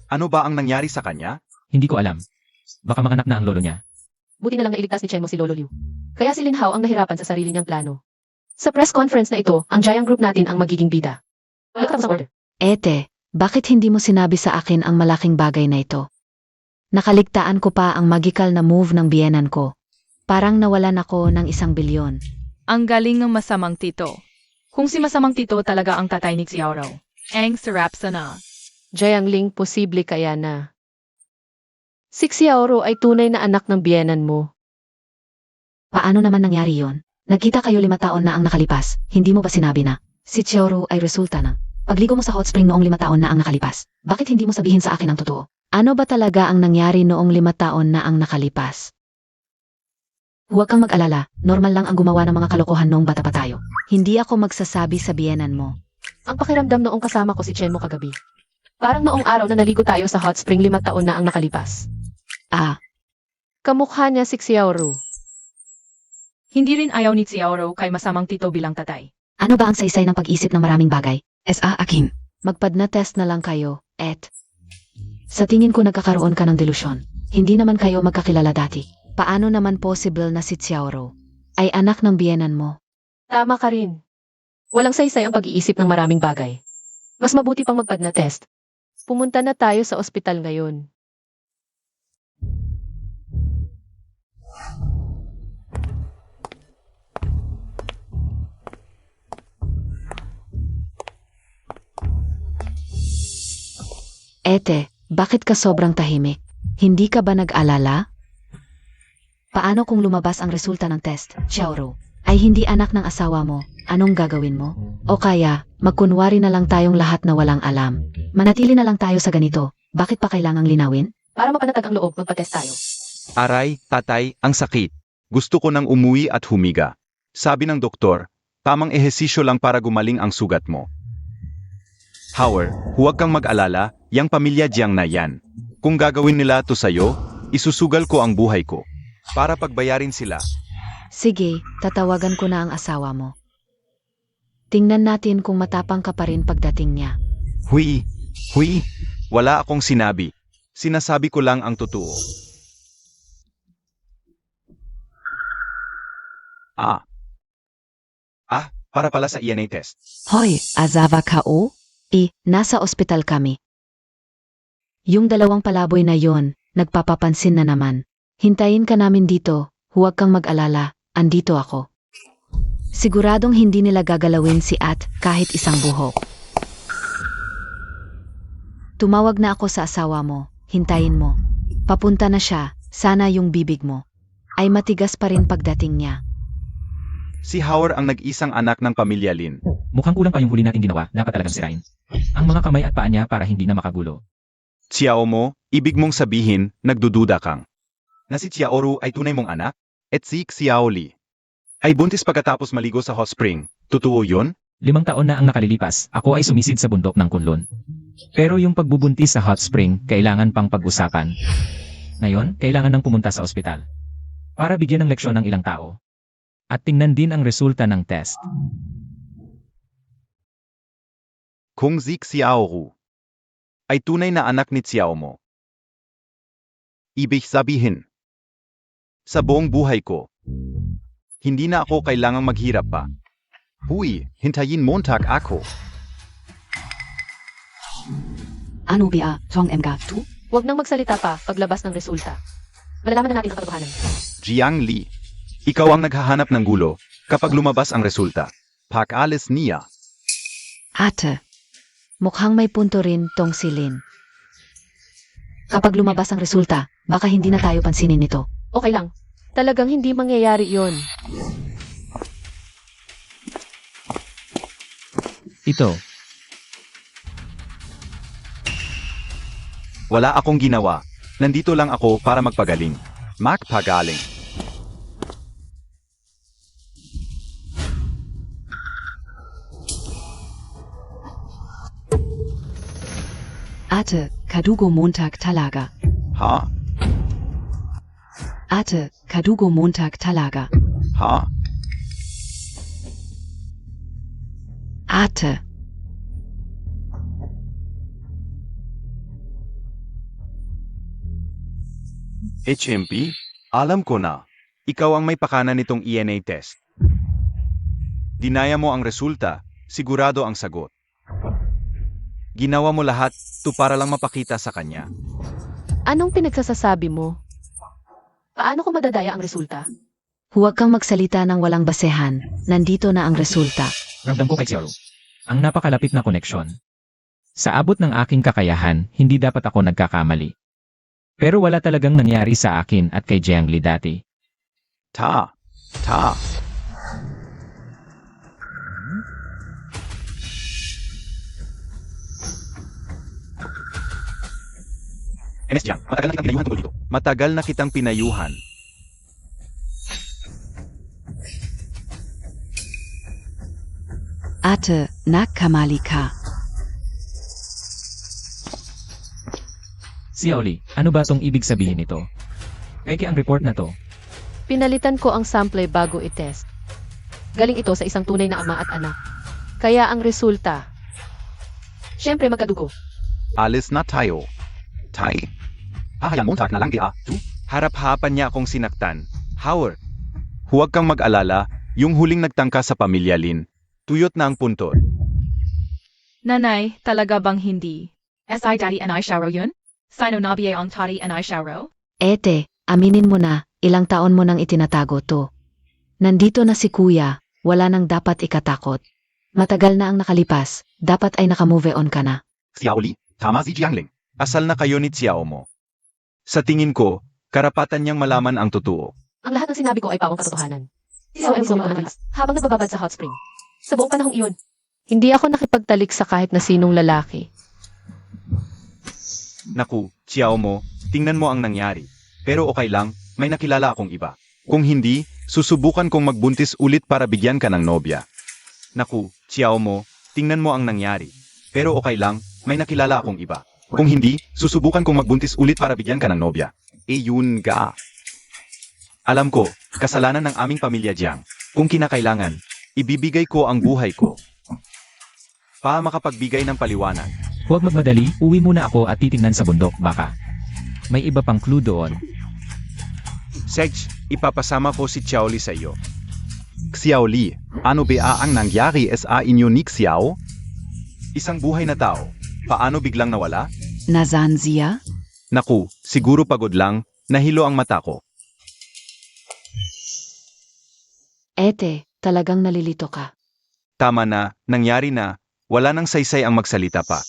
Ano ba ang nangyari sa kanya? hindi ko alam. Baka manganak na ang lolo niya. Buti na lang nailigtas ni Chen mo si Lolo Liu. Kaya si Linhao ang nahirapan sa sarili niyang plano. Sa press conference na ito, ang Jiang Group natin ang magiging bida. Welcome sa order. Ete, bakit hindi mo sinabi sa akin ang malaking bagay na ito? Nakaligtaan ko pa ang magical na move ng biyenan ko. Parang nawalan ako ng 1 bilyon. Ang galing ng masamang tito. Kung si masamang tito talaga ang tatay ni Xiaoro. Ang sarap sana. Jiang Ling, posible kaya na. Si Xiaoro ay tunay na anak ng biyenan mo. Paano naman nangyari yon? Nagkita kayo 5 taon na ang nakalipas, hindi mo ba sinabi na si Chioro ay resulta ng pagligo mo sa hot spring noong 5 taon na ang nakalipas? Bakit hindi mo sabihin sa akin ang totoo? Ano ba talaga ang nangyari noong 5 taon na ang nakalipas? Huwag kang mag-alala, normal lang ang gumawa ng mga kalokohan noong bata pa tayo. Hindi ako magsasabi sa biyenan mo. Ang pakiramdam noong kasama ko si Chen mo kagabi. Parang noong araw na naligo tayo sa hot spring 5 taon na ang nakalipas. Ah, Kamukha niya si Xiaoro. Hindi rin ayaw ni Xiaoro kay masamang tito bilang tatay. ano ba ang saysay ng pag-isip ng maraming bagay? SA akin. Magpadna test na lang kayo, et. Sa tingin ko nagkakaroon ka ng delusyon. Hindi naman kayo magkakilala dati. Paano naman possible na si Xiaoro ay anak ng biyenan mo? Tama ka rin. Walang saysay ang pag-iisip ng maraming bagay. Mas mabuti pang magpadna test. Pumunta na tayo sa ospital ngayon. Ete, bakit ka sobrang tahimik? Hindi ka ba nag-alala? Paano kung lumabas ang resulta ng test, Xiaoro? Ay hindi anak ng asawa mo, anong gagawin mo? O kaya, magkunwari na lang tayong lahat na walang alam. Manatili na lang tayo sa ganito, bakit pa kailangang linawin? Para mapanatag ang loob, magpa-test tayo. Aray, tatay, ang sakit. Gusto ko nang umuwi at humiga. Sabi ng doktor, tamang ehesisyo lang para gumaling ang sugat mo. Howard, huwag kang mag-alala, yang pamilya Jiang na yan. Kung gagawin nila to sa'yo, isusugal ko ang buhay ko. Para pagbayarin sila. Sige, tatawagan ko na ang asawa mo. Tingnan natin kung matapang ka pa rin pagdating niya. Hui, wala akong sinabi. Sinasabi ko lang ang totoo. Para pala sa ENA test. Hoy, Azava ka o? Nasa ospital kami. Yung dalawang palaboy na yon, nagpapapansin na naman. Hintayin ka namin dito, huwag kang mag-alala, andito ako. Siguradong hindi nila gagalawin si At kahit isang buhok. Tumawag na ako sa asawa mo, hintayin mo. Papunta na siya, sana yung bibig mo ay matigas pa rin pagdating niya. Si Howard ang nag-isang anak ng pamilya Lin. Mukhang kulang pa yung huli nating ginawa, dapat talagang sirain. Ang mga kamay at paa niya para hindi na makagulo. Xiao mo, ibig mong sabihin, nagdududa kang. Na si Xiaoru ay tunay mong anak? At si Xiaoli ay buntis pagkatapos maligo sa hot spring. Totoo yun? 5 taon na ang nakalilipas, ako ay sumisid sa bundok ng Kunlun. Pero yung pagbubuntis sa hot spring, kailangan pang pag-usapan. Ngayon, kailangan nang pumunta sa ospital. Para bigyan ng leksyon ng ilang tao. At tingnan din ang resulta ng test. Kung si Xiaoru ay tunay na anak ni Xiao mo. Ibig sabihin, sa buong buhay ko, hindi na ako kailangang maghirap pa. Huy, hintayin montag ako. Ano ba, Tong Mga 2? Huwag nang magsalita pa paglabas ng resulta. Malalaman na natin ang katotohanan. Jiang Li, ikaw ang naghahanap ng gulo kapag lumabas ang resulta. Pag-alis niya. Ate, mukhang may punto rin tong si Lin. Kapag lumabas ang resulta, baka hindi na tayo pansinin ito. Okay lang. Talagang hindi mangyayari yon. Ito, Wala akong ginawa. Nandito lang ako para magpagaling. Magpagaling. Ate, kadugo Montag talaga. Ha? Ate, kadugo Montag talaga. Ha? Ate, HMP? Alam ko na. Ikaw ang may pakana nitong ENA test. Dinaya mo ang resulta, sigurado ang sagot. Ginawa mo lahat to para lang mapakita sa kanya. Anong pinagsasasabi mo? Paano ko madadaya ang resulta? huwag kang magsalita ng walang basehan. Nandito na ang resulta. ramdam ko kay Xiaoru. Ang napakalapit na koneksyon. Sa abot ng aking kakayahan, hindi dapat ako nagkakamali. Pero wala talagang nangyari sa akin at kay Jiang Li dati. Ta. MS Jiang, matagal na kitang pinayuhan tungkol dito. Ate, nagkamali ka. Xiaoli, ano ba tong ibig sabihin nito? Peke ang report na to. Pinalitan ko ang sample bago i-test. Galing ito sa isang tunay na ama at anak. Kaya ang resulta, Siyempre magkadugo. Alis na tayo. Tay. Hahayaan mo na lang dia. Harap-hapan niya akong sinaktan. Howard. Huwag kang mag-alala, yung huling nagtangka sa pamilya Lin. Tuyot na ang punto. Nanay, talaga bang hindi? Si Daddy and I Sharo yun? Sino nabiye ang Tari and I Sharo? Ete, aminin mo na, ilang taon mo nang itinatago to. Nandito na si kuya, wala nang dapat ikatakot. Matagal na ang nakalipas, dapat ay nakamove on ka na. Xiaoli, tama si Jiangling. Asal na kayo ni Xiao mo. Sa tingin ko, karapatan niyang malaman ang totoo. Ang lahat ng sinabi ko ay pawang katotohanan. So I'm so madalas, habang nagbababad sa hot spring. Sa buong panahong iyon. Hindi ako nakipagtalik sa kahit na sinong lalaki. Naku, Xiao mo, tingnan mo ang nangyari. Pero okay lang, may nakilala akong iba. Kung hindi, susubukan kong magbuntis ulit para bigyan ka ng nobya. Naku, Xiao mo, tingnan mo ang nangyari. Pero okay lang, may nakilala akong iba. Kung hindi, susubukan kong magbuntis ulit para bigyan ka ng nobya. Yun ga. Alam ko, kasalanan ng aming pamilya Jiang. Kung kinakailangan, ibibigay ko ang buhay ko. Pa makapagbigay ng paliwanag. Huwag magmadali, uwi muna ako at titingnan sa bundok, baka. May iba pang clue doon. Sedge, ipapasama ko si Xiaoli sa iyo. Xiaoli, ano ba ang nangyari sa inyo ni Xiao? Isang buhay na tao. Paano biglang nawala? Nasaan siya? Naku, siguro pagod lang, nahilo ang mata ko. Ete, talagang nalilito ka. Tama na, nangyari na, wala nang saysay ang magsalita pa.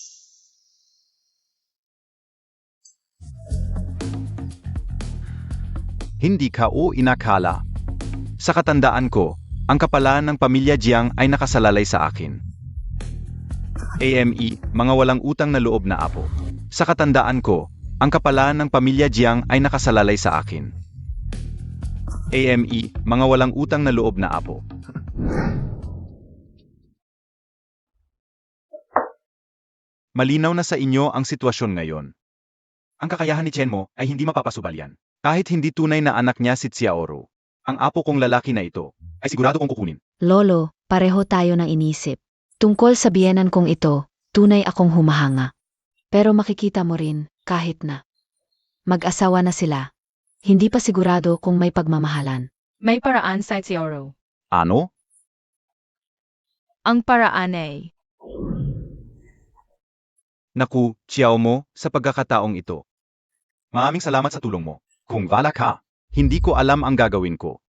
Hindi ka o inakala. Sa katandaan ko, ang kapalaan ng pamilya Jiang ay nakasalalay sa akin. AME, mga walang utang na loob na apo. Sa katandaan ko, ang kapalaan ng pamilya Jiang ay nakasalalay sa akin. AME, mga walang utang na loob na apo. Malinaw na sa inyo ang sitwasyon ngayon. Ang kakayahan ni Chen mo ay hindi mapapasubalyan. Kahit hindi tunay na anak niya si Xiaoro, ang apo kong lalaki na ito ay sigurado kong kukunin. Lolo, pareho tayo ng inisip. Tungkol sa biyenan kong ito, tunay akong humahanga. Pero makikita mo rin, kahit na mag-asawa na sila, hindi pa sigurado kung may pagmamahalan. May paraan sa Xiaro. Ano? Ang paraan ay, Naku, Xiao mo, sa pagkakataong ito. Maraming salamat sa tulong mo. Kung wala ka, hindi ko alam ang gagawin ko.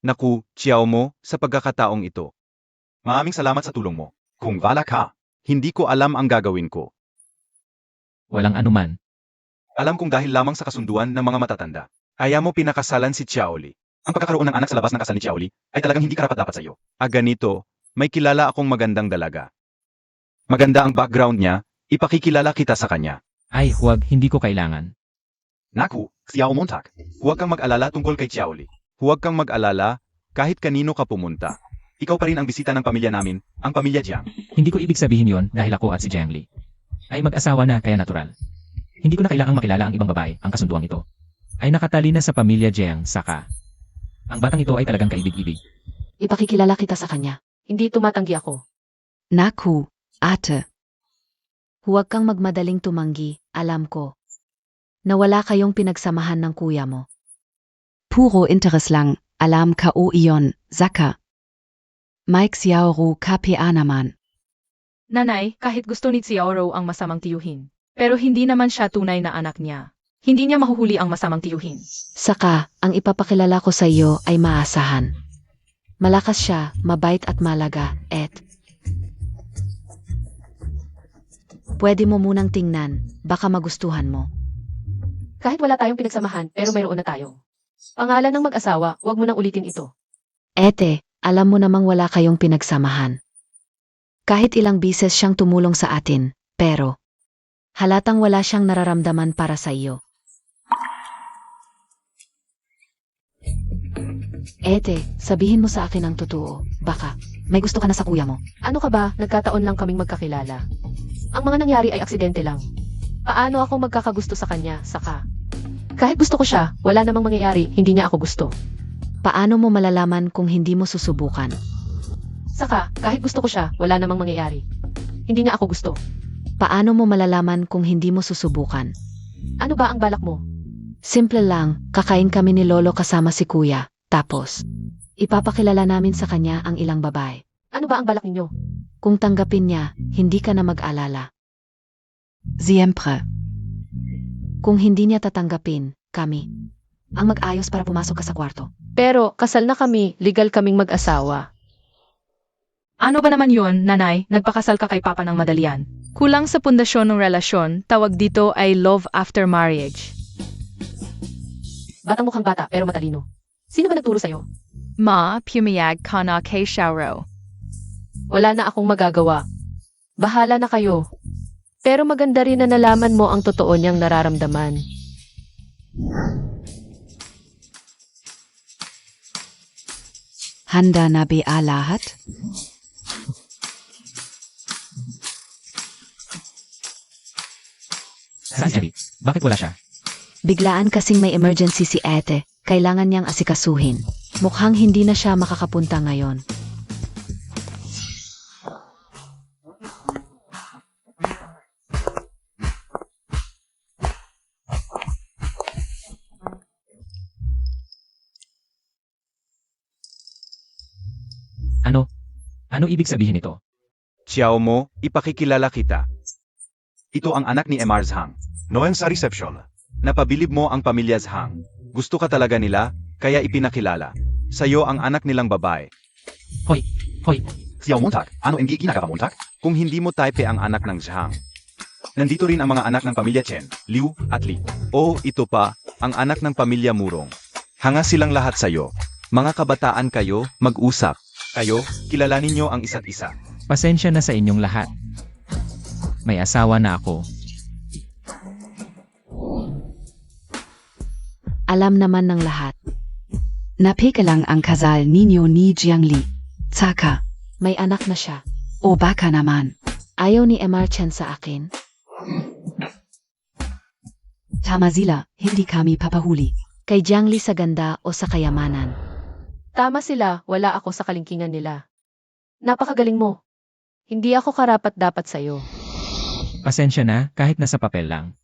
Naku, Xiao mo, sa pagkakataong ito. Maraming salamat sa tulong mo. Kung wala ka, hindi ko alam ang gagawin ko. Walang anuman. Alam kong dahil lamang sa kasunduan ng mga matatanda, kaya mo pinakasalan si Xiaoli. Ang pagkakaroon ng anak sa labas ng kasal ni Xiaoli ay talagang hindi karapat-dapat sa iyo. Ganito, may kilala akong magandang dalaga. Maganda ang background niya, ipakikilala kita sa kanya. Ay, huwag, hindi ko kailangan. Naku, Xiao Montag, huwag kang mag-alala tungkol kay Xiaoli. Huwag kang mag-alala, kahit kanino ka pumunta. Ikaw pa rin ang bisita ng pamilya namin, ang pamilya Jiang. Hindi ko ibig sabihin yon dahil ako at si Jiang Li ay mag-asawa na kaya natural. Hindi ko na kailangang makilala ang ibang babae, ang kasunduang ito. Ay nakatali na sa pamilya Jiang, saka. Ang batang ito ay talagang kaibig-ibig. Ipakikilala kita sa kanya. Hindi tumatanggi ako. Naku, ate. Huwag kang magmadaling tumanggi, alam ko. Nawala kayong pinagsamahan ng kuya mo. Puro interes lang, alam ka o iyon, Zaka. Mike Xiaoro KPA naman. Nanay, kahit gusto ni Xiaoro ang masamang tiyuhin. Pero hindi naman siya tunay na anak niya. Hindi niya mahuhuli ang masamang tiyuhin. Saka, ang ipapakilala ko sa iyo ay maasahan. Malakas siya, mabait at malaga, et. Pwede mo munang tingnan, baka magustuhan mo. Kahit wala tayong pinagsamahan, pero mayroon na tayo. Pangalan ng mag-asawa, huwag mo nang ulitin ito. Ete, alam mo namang wala kayong pinagsamahan. Kahit ilang bises siyang tumulong sa atin, pero halatang wala siyang nararamdaman para sa iyo. Ete, sabihin mo sa akin ang totoo. Baka, may gusto ka na sa kuya mo. Ano ka ba, nagkataon lang kaming magkakilala. Ang mga nangyari ay aksidente lang. Paano ako magkakagusto sa kanya, saka? Kahit gusto ko siya, wala namang mangyayari, hindi niya ako gusto. Paano mo malalaman kung hindi mo susubukan? Saka, kahit gusto ko siya, wala namang mangyayari. Hindi nga ako gusto. Paano mo malalaman kung hindi mo susubukan? Ano ba ang balak mo? Simple lang, kakain kami ni Lolo kasama si Kuya. Tapos, ipapakilala namin sa kanya ang ilang babae. Ano ba ang balak ninyo? Kung tanggapin niya, hindi ka na mag-alala. Siempre. Kung hindi niya tatanggapin, kami ang mag-ayos para pumasok ka sa kwarto. Pero, kasal na kami, legal kaming mag-asawa. Ano ba naman yun, nanay? Nagpakasal ka kay papa ng madalian. Kulang sa pundasyon ng relasyon, tawag dito ay love after marriage. Batang mukhang bata, pero matalino. Sino ba nagturo sa'yo? Ma, pumayag ka na kay Shauro. Wala na akong magagawa. Bahala na kayo. Pero maganda rin na nalaman mo ang totoo niyang nararamdaman. Handa na ba lahat? Saan si Abby? Bakit wala siya? Biglaan kasing may emergency si Ate. Kailangan niyang asikasuhin. Mukhang hindi na siya makakapunta ngayon. Ano? Ano ibig sabihin nito? Xiao mo, ipakikilala kita. Ito ang anak ni Emar Zhang. Noong sa reception, napabilib mo ang pamilya Zhang. Gusto ka talaga nila, kaya ipinakilala. Sa'yo ang anak nilang babae. Hoy! Xiao Montag, ano ang ginagawa Montag? Kung hindi mo type ang anak ng Zhang. Nandito rin ang mga anak ng pamilya Chen, Liu, at Li. O ito pa, ang anak ng pamilya Murong. Hanga silang lahat sa'yo. Mga kabataan kayo, mag-usap. Kayo, kilalanin niyo ang isa't isa. Pasensya na sa inyong lahat. May asawa na ako. Alam naman ng lahat. Napika lang ang kasal ninyo ni Jiangli. Tsaka, may anak na siya. O baka naman. Ayaw ni Emar Chen sa akin. Tama sila, hindi kami papahuli. Kay Jiangli sa ganda o sa kayamanan. Tama sila, wala ako sa kalingkingan nila. Napakagaling mo. Hindi ako karapat-dapat sa'yo. Pasensya na kahit nasa papel lang.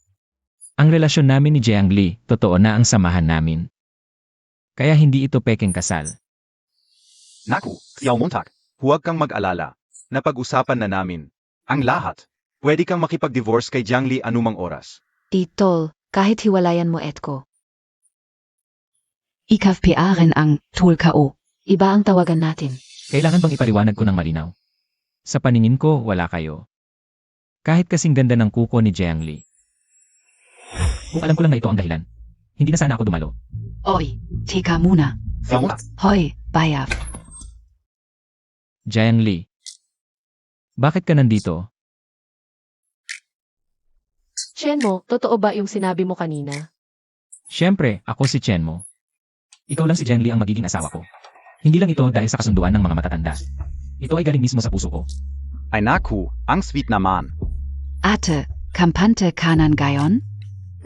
Ang relasyon namin ni Jiang Li, totoo na ang samahan namin. Kaya hindi ito pekeng kasal. Naku, Xiao Montag, huwag kang mag-alala. Napag-usapan na namin. Ang lahat. Pwede kang makipag-divorce kay Jiang Li anumang oras. Titol, kahit hiwalayan mo Etko. Ikaf-PA rin ang Tulkao. Iba ang tawagan natin. Kailangan bang ipaliwanag ko ng malinaw? Sa paningin ko, wala kayo. Kahit kasing ganda ng kuko ni Jiang Li. Kung alam ko lang na ito ang dahilan, hindi na sana ako dumalo. Oy, teka muna. Xiao Montag, Hoy, bayaf. Jiang Li. Bakit ka nandito? Chen mo, totoo ba yung sinabi mo kanina? Siyempre, ako si Chen mo. Ikaw lang si Jiang Li ang magiging asawa ko. Hindi lang ito dahil sa kasunduan ng mga matatanda. Ito ay galing mismo sa puso ko. ay naku, ang sweet naman. Ate, kampante kanan gayon?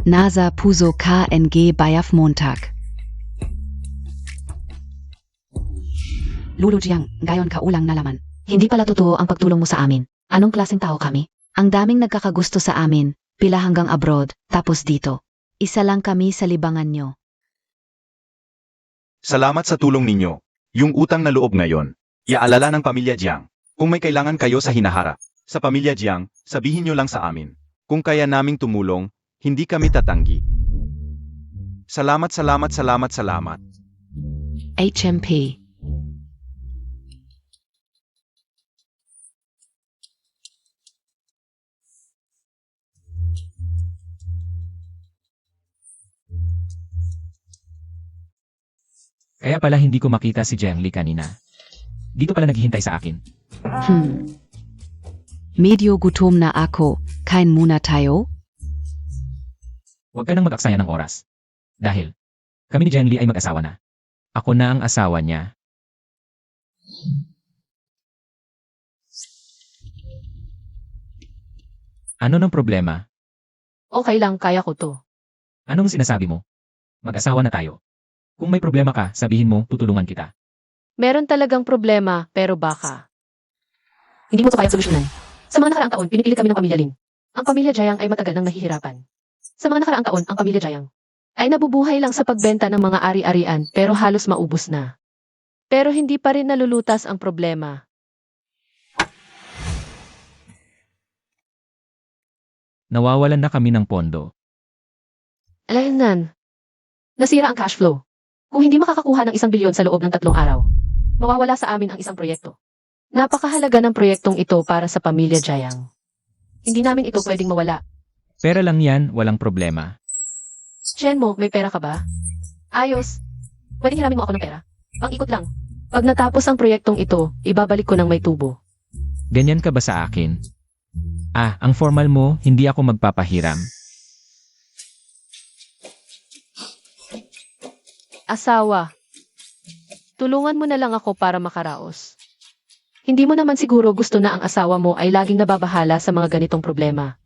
Nasa puso KNG bayaf Montag. Lulu Jiang, gayon ka ulang nalaman. Hindi pala totoo ang pagtulong mo sa amin. Anong klaseng tao kami? Ang daming nagkakagusto sa amin, pila hanggang abroad, tapos dito. Isa lang kami sa libangan nyo. Salamat sa tulong ninyo. Yung utang na loob ngayon. Iaalala ng pamilya Jiang. Kung may kailangan kayo sa hinaharap. Sa pamilya Jiang, sabihin nyo lang sa amin. Kung kaya naming tumulong, hindi kami tatanggi. Salamat. HMP. Kaya pala hindi ko makita si Jiang Li kanina. Dito pala naghihintay sa akin. Medyo gutom na ako. Kain muna tayo? Huwag ka nang mag-aksaya ng oras. Dahil, kami ni Jiang Li ay mag-asawa na. Ako na ang asawa niya. Ano ng problema? Okay lang, kaya ko to. Anong sinasabi mo? Mag-asawa na tayo. Kung may problema ka, sabihin mo, tutulungan kita. Meron talagang problema, pero baka. Hindi mo to kayang solusyonan. Sa mga nakaraang taon, pinipilit kami ng pamilya Lin. Ang pamilya Jayang ay matagal nang nahihirapan. Sa mga nakaraang taon, ang pamilya Jayang ay nabubuhay lang sa pagbenta ng mga ari-arian pero halos maubos na. Pero hindi pa rin nalulutas ang problema. Nawawalan na kami ng pondo. Alaynan. Nasira ang cash flow. Kung hindi makakakuha ng 1 bilyon sa loob ng 3 araw, mawawala sa amin ang isang proyekto. Napakahalaga ng proyektong ito para sa pamilya Jayang. Hindi namin ito pwedeng mawala. Pera lang yan, walang problema. Chen mo, may pera ka ba? Ayos. Pwedeng hiramin mo ako ng pera. Pang-ikot lang. Pag natapos ang proyektong ito, ibabalik ko ng may tubo. Ganyan ka ba sa akin? Ang formal mo, hindi ako magpapahiram. Asawa. Tulungan mo na lang ako para makaraos. Hindi mo naman siguro gusto na ang asawa mo ay laging nababahala sa mga ganitong problema.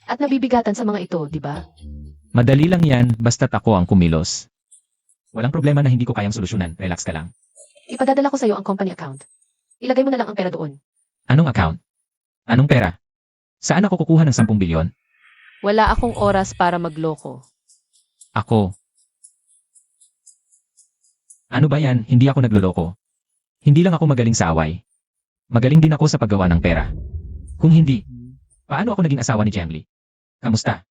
At nabibigatan sa mga ito, di ba? Madali lang yan, basta't ako ang kumilos. Walang problema na hindi ko kayang solusyonan, relax ka lang. Ipadadala ko sa iyo ang company account. Ilagay mo na lang ang pera doon. Anong account? Anong pera? Saan ako kukuha ng 10 bilyon? Wala akong oras para magloko. Ako. Ano ba yan? Hindi ako nagloloko. Hindi lang ako magaling sa away. Magaling din ako sa paggawa ng pera. Kung hindi, paano ako naging asawa ni Jemly? Kamusta?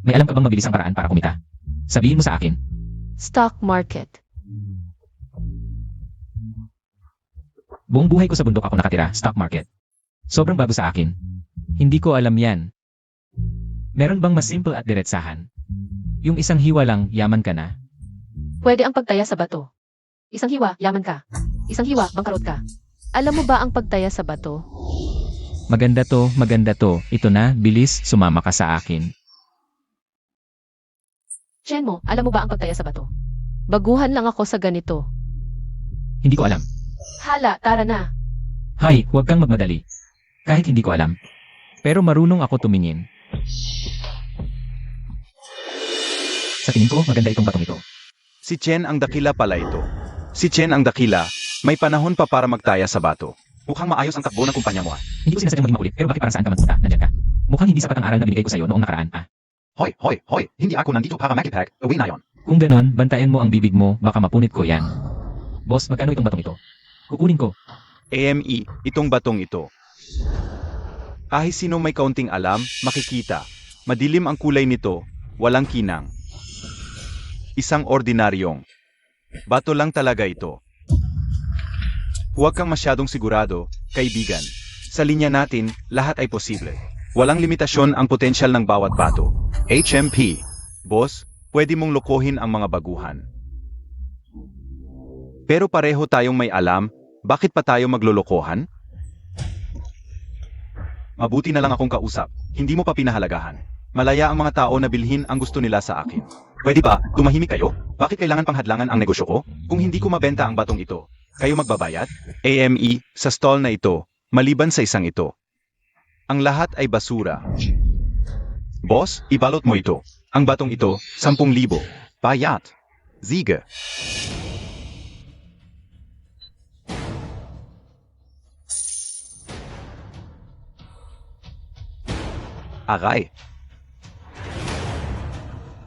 May alam ka bang mabilis ang paraan para kumita? Sabihin mo sa akin. Stock market. Buong buhay ko sa bundok ako nakatira, stock market. Sobrang bago sa akin. Hindi ko alam yan. Meron bang mas simple at diretsahan? Yung isang hiwa lang, yaman ka na. Pwede ang pagtaya sa bato. Isang hiwa, yaman ka. Isang hiwa, bangkarot ka. Alam mo ba ang pagtaya sa bato? Maganda to, maganda to. Ito na, bilis, sumama ka sa akin. Chen mo, alam mo ba ang pagtaya sa bato? Baguhan lang ako sa ganito. Hindi ko alam. Hala, tara na. Hay, huwag kang magmadali. Kahit hindi ko alam. Pero marunong ako tumingin. Sa tingin ko, maganda itong batong ito. Si Chen ang dakila pala ito. Si Chen ang dakila, may panahon pa para magtaya sa bato. Mukhang maayos ang takbo ng kumpanya mo. Hindi ko sinasadyang maging makulit, pero bakit para saan ka magpunta? Nandiyan ka. Mukhang hindi sapat ang aral na binigay ko sa'yo noong nakaraan. Hoy, hoy, hoy, hindi ako nandito para makipag, uwi na yon. Kung ganon, bantayan mo ang bibig mo, baka mapunit ko yan. Boss, magkano itong batong ito? Kukunin ko. AME, itong batong ito. Kahit sino may kaunting alam, makikita. Madilim ang kulay nito, walang kinang. Isang ordinaryong. Bato lang talaga ito. Huwag kang masyadong sigurado, kaibigan. Sa linya natin, lahat ay posible. Walang limitasyon ang potensyal ng bawat bato. HMP. Boss, pwede mong lokohin ang mga baguhan. Pero pareho tayong may alam, bakit pa tayo maglolokohan? Mabuti na lang akong kausap, hindi mo pa pinahalagahan. Malaya ang mga tao na bilhin ang gusto nila sa akin. Pwede ba, tumahimik kayo? Bakit kailangan panghadlangan ang negosyo ko? Kung hindi ko mabenta ang batong ito, kayo magbabayad? AME, sa stall na ito, maliban sa isang ito. Ang lahat ay basura. Boss, ibalot mo ito. Ang batong ito, 10,000. Bayat. Sige. Aray.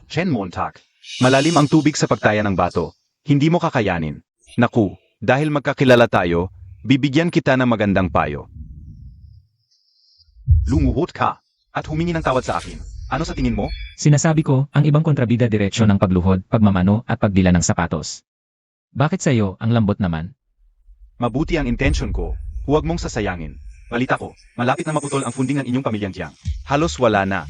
Chen Montag. Malalim ang tubig sa pagtaya ng bato. Hindi mo kakayanin. Naku, dahil magkakilala tayo, bibigyan kita ng magandang payo. Lumuhod ka at humingi ng tawad sa akin. Ano sa tingin mo? Sinasabi ko, ang ibang kontrabida diretsyo ng pagluhod, pagmamano at pagdila ng sapatos. Bakit sa'yo, ang lambot naman? Mabuti ang intention ko. Huwag mong sasayangin. Balita ko, malapit na maputol ang funding ng inyong pamilyang Jiang. Halos wala na.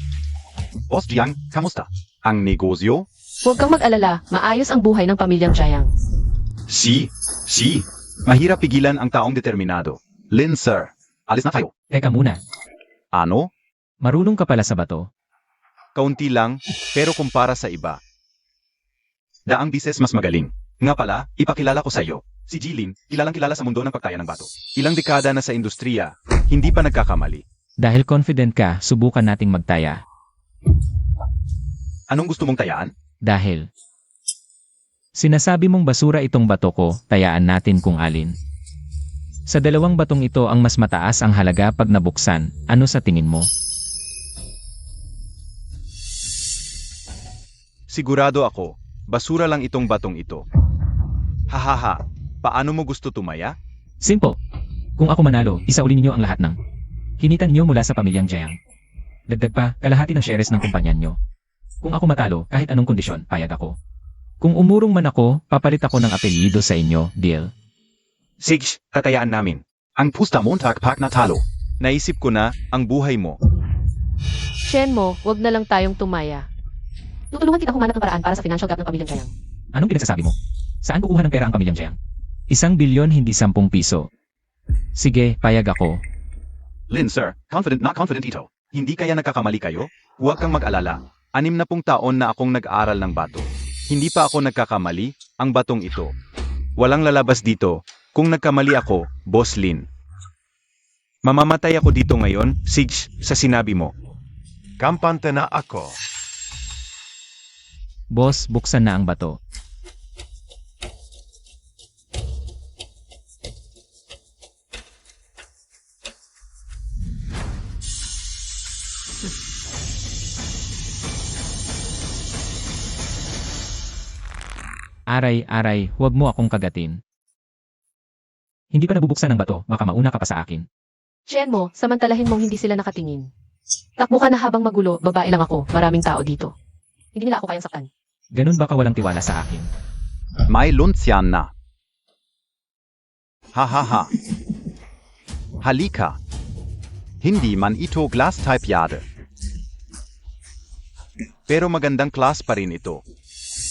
Boss Jiang, kamusta? Ang negosyo? Huwag kang mag-alala, maayos ang buhay ng pamilyang Jayang. Si. Mahirap pigilan ang taong determinado. Lin sir, alis na kayo. Teka muna, Ano? marunong ka pala sa bato? Kaunti lang, pero kumpara sa iba. Daang bises mas magaling. Nga pala, ipakilala ko sa iyo. Si Jilin, kilalang kilala sa mundo ng pagtaya ng bato. Ilang dekada na sa industriya, hindi pa nagkakamali. Dahil confident ka, subukan nating magtaya. Anong gusto mong tayaan? Dahil sinasabi mong basura itong bato ko, tayaan natin kung alin. Sa dalawang batong ito ang mas mataas ang halaga pag nabuksan. Ano sa tingin mo? Sigurado ako, basura lang itong batong ito. Hahaha, paano mo gusto tumaya? Simple. Kung ako manalo, isauli ninyo ang lahat ng kinitan niyo mula sa pamilyang Jiang. Dagdag pa, kalahati ng shares ng kumpanya niyo. Kung ako matalo, kahit anong kondisyon, payag ako. Kung umurong man ako, papalit ako ng apelyido sa inyo, deal? Sige, tatayaan namin. Ang pusta Montag pag natalo. Naisip ko na, ang buhay mo. Shenmo, wag na lang tayong tumaya. Tutulungan kita humanap ng paraan para sa financial gap ng pamilyang Jiang. Anong pinagsasabi mo? Saan kukuha ng pera ang pamilyang Jiang? 1 bilyon hindi 10 piso. Sige, payag ako. Lin sir, confident na confident ito. Hindi kaya nagkakamali kayo? Huwag kang mag-alala. 60 taon na akong nag-aaral ng bato. Hindi pa ako nagkakamali, ang batong ito. Walang lalabas dito. Kung nagkamali ako, Boss Lin. Mamamatay ako dito ngayon, Sige, sa sinabi mo. Kampante na ako. Boss, buksan na ang bato. Aray, huwag mo akong kagatin. Hindi pa nabubuksan ng bato, baka mauna ka pa sa akin. Shenmo, samantalahin mong hindi sila nakatingin. Takbo ka na habang magulo, babae lang ako, maraming tao dito. Hindi nila ako kayang saktan. Ganun ba ka walang tiwala sa akin? May luntsyan na. Hahaha. Halika. Hindi man ito glass type yade. Pero magandang class pa rin ito.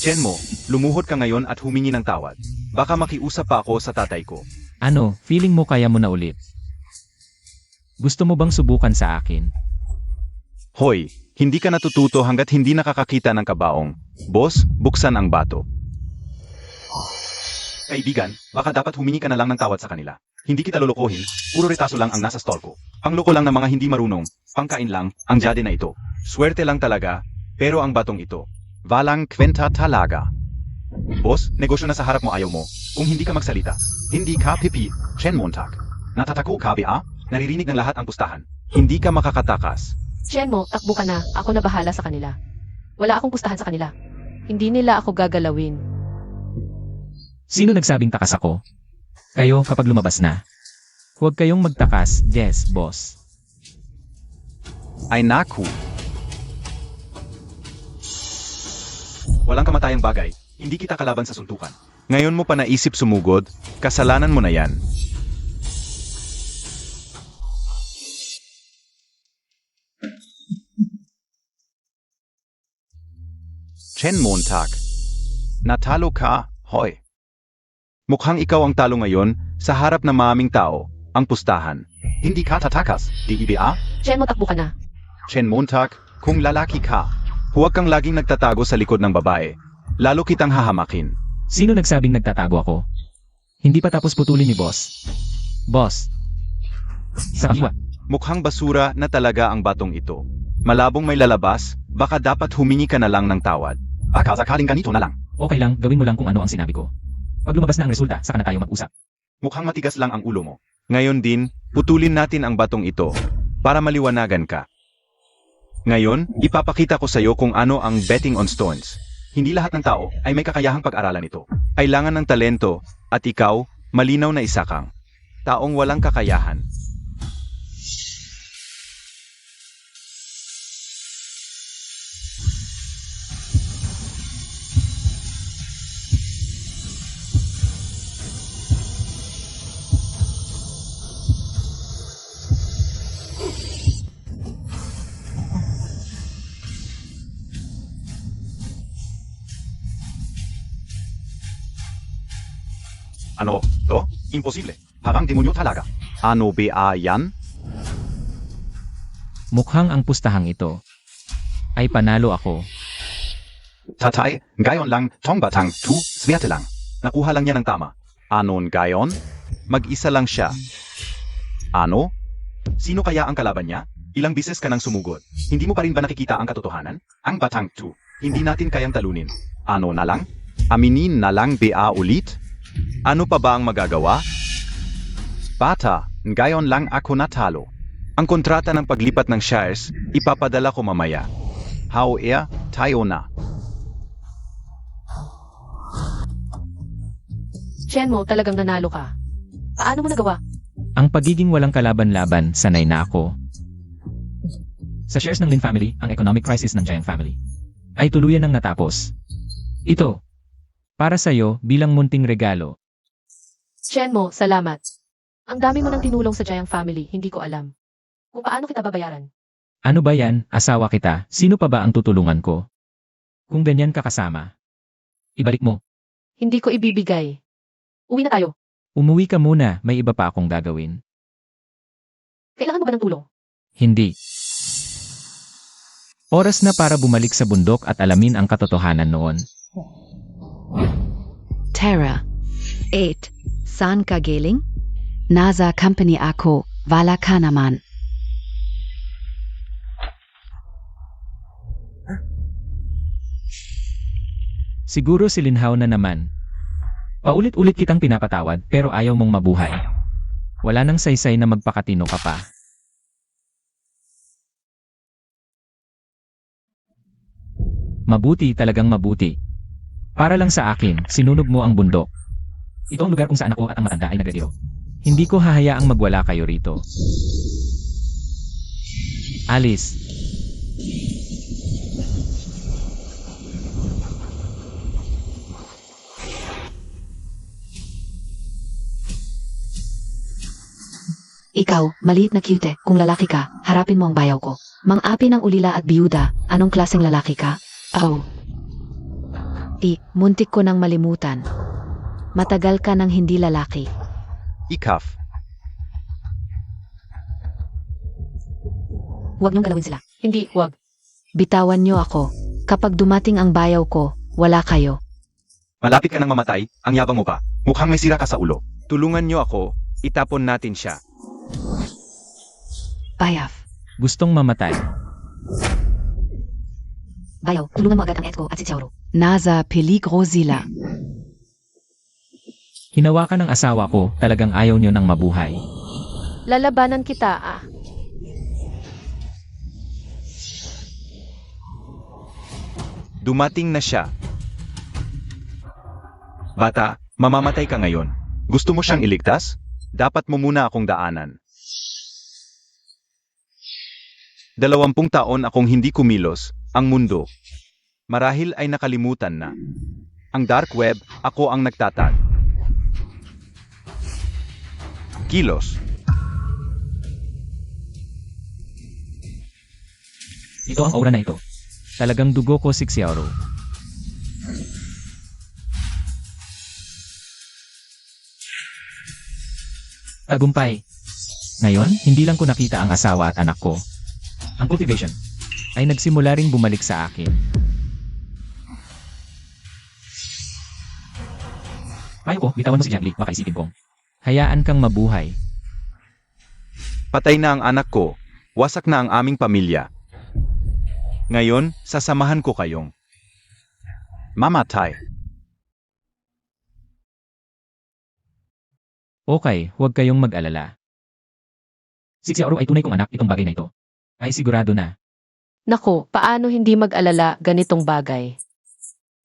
Chenmo, lumuhod ka ngayon at humingi ng tawad. Baka makiusap pa ako sa tatay ko. Ano, feeling mo kaya mo na ulit? Gusto mo bang subukan sa akin? Hoy, hindi ka natututo hanggat hindi nakakakita ng kabaong. Boss, buksan ang bato. Kaibigan, baka dapat humingi ka na lang ng tawad sa kanila. Hindi kita lolokohin, puro retaso lang ang nasa stall ko. Pangloko lang ng mga hindi marunong, pangkain lang, ang jade na ito. Swerte lang talaga, pero ang batong ito. Walang kwenta talaga. Boss, negosyo na sa harap mo ayaw mo. Kung hindi ka magsalita, hindi ka pipi, Chen Montag. Natatako ka ba? Naririnig ng lahat ang pustahan. Hindi ka makakatakas. Shenmo, takbo ka na, ako na bahala sa kanila. Wala akong pustahan sa kanila. Hindi nila ako gagalawin. Sino nagsabing takas ako? Kayo kapag lumabas na. Huwag kayong magtakas, yes, boss. Ay naku. Walang kamatayang bagay, hindi kita kalaban sa suntukan. Ngayon mo pa naisip sumugod, kasalanan mo na yan. Chen Montag. Natalo ka, hoy. Mukhang ikaw ang talo ngayon, sa harap ng maraming tao, ang pustahan. Hindi ka tatakas, di ba? Shenmo, takbo ka na. Chen Montag, kung lalaki ka, huwag kang laging nagtatago sa likod ng babae. Lalo kitang hahamakin. Sino nagsabing nagtatago ako? Hindi pa tapos putulin ni boss. Boss. Sa kaliwa. Mukhang basura na talaga ang batong ito. Malabong may lalabas, baka dapat humingi ka na lang ng tawad. Baka sakaling ganito na lang. Okay lang, gawin mo lang kung ano ang sinabi ko. Pag lumabas na ang resulta, saka na tayo mag-usap. Mukhang matigas lang ang ulo mo. Ngayon din, putulin natin ang batong ito, para maliwanagan ka. Ngayon, ipapakita ko sa iyo kung ano ang betting on stones. Hindi lahat ng tao ay may kakayahang pag-aralan ito. Kailangan ng talento, at ikaw, malinaw na isa kang taong walang kakayahan. Ano? To? Imposible. Parang demonyo talaga. Ano ba yan? Mukhang ang pustahang ito ay panalo ako. Tatay, gayon lang, tong batang, swerte lang. Nakuha lang niya ng tama. Anon gayon? Mag-isa lang siya. Ano? Sino kaya ang kalaban niya? Ilang bises ka nang sumugod. Hindi mo pa rin ba nakikita ang katotohanan? Ang batang hindi natin kayang talunin. Ano na lang? Aminin na lang ba ulit? Ano pa ba ang magagawa? Bata, ngayon lang ako natalo. Ang kontrata ng paglipat ng shares, ipapadala ko mamaya. However, tayo na. Chenmo, talagang nanalo ka. Paano mo nagawa? Ang pagiging walang kalaban-laban, sanay na ako. Sa shares ng Lin family, ang economic crisis ng Jiang family ay tuluyan ng natapos. Ito, para sa'yo bilang munting regalo. Chenmo, salamat. Ang dami mo nang tinulong sa Jiang family, hindi ko alam. Kung paano kita babayaran. Ano ba yan, asawa kita, sino pa ba ang tutulungan ko? Kung ganyan ka kasama, ibalik mo. Hindi ko ibibigay. Uwi na tayo. Umuwi ka muna, may iba pa akong gagawin. Kailangan mo ba ng tulong? Hindi. Oras na para bumalik sa bundok at alamin ang katotohanan noon. Tara. 8. Saan ka galing? Nasa company ako. Wala ka naman. Siguro si Linhao na naman. Paulit-ulit kitang pinapatawad pero ayaw mong mabuhay. Wala nang saysay na magpakatino ka pa. Mabuti, talagang mabuti. Para lang sa akin, sinunog mo ang bundok. Ito ang lugar kung saan ako at ang matanda ay nagretiro. Hindi ko hahayaang magwala kayo rito. Alice. Ikaw, maliit na cute, kung lalaki ka, harapin mo ang bayaw ko. Mang-api ng ulila at biyuda, anong klaseng lalaki ka? Oh. Muntik ko nang malimutan. Matagal ka nang hindi lalaki. Ikaf. Huwag niyong galawin sila. Hindi, wag. Bitawan niyo ako. Kapag dumating ang bayaw ko, wala kayo. Malapit ka nang mamatay, ang yabang mo pa. Mukhang may sira ka sa ulo. Tulungan niyo ako, itapon natin siya. Bayaw. Gustong mamatay. Bayaw, tulungan mo agad ang Etko at si Xiaoro. Nasa peligro sila. Hinawakan ng asawa ko, talagang ayaw nyo ng mabuhay. Lalabanan kita, ah. Dumating na siya. Bata, mamamatay ka ngayon. Gusto mo siyang iligtas? Dapat mo muna akong daanan. 20 taon akong hindi kumilos, ang mundo. Marahil ay nakalimutan na. Ang dark web, ako ang nagtatag. Kilos. Ito ang aura na ito. Talagang dugo ko si Xiaoro. Tagumpay. Ngayon, hindi lang ko nakita ang asawa at anak ko. Ang cultivation ay nagsimula ring bumalik sa akin. Payo ko, bitawan mo si Jiangli, baka isipin kong. Hayaan kang mabuhay. Patay na ang anak ko. Wasak na ang aming pamilya. Ngayon, sasamahan ko kayong mamatay. Okay, huwag kayong mag-alala. Si Xiaoro ay tunay kong anak, itong bagay na ito. Ay sigurado na. Nako, paano hindi mag-alala ganitong bagay?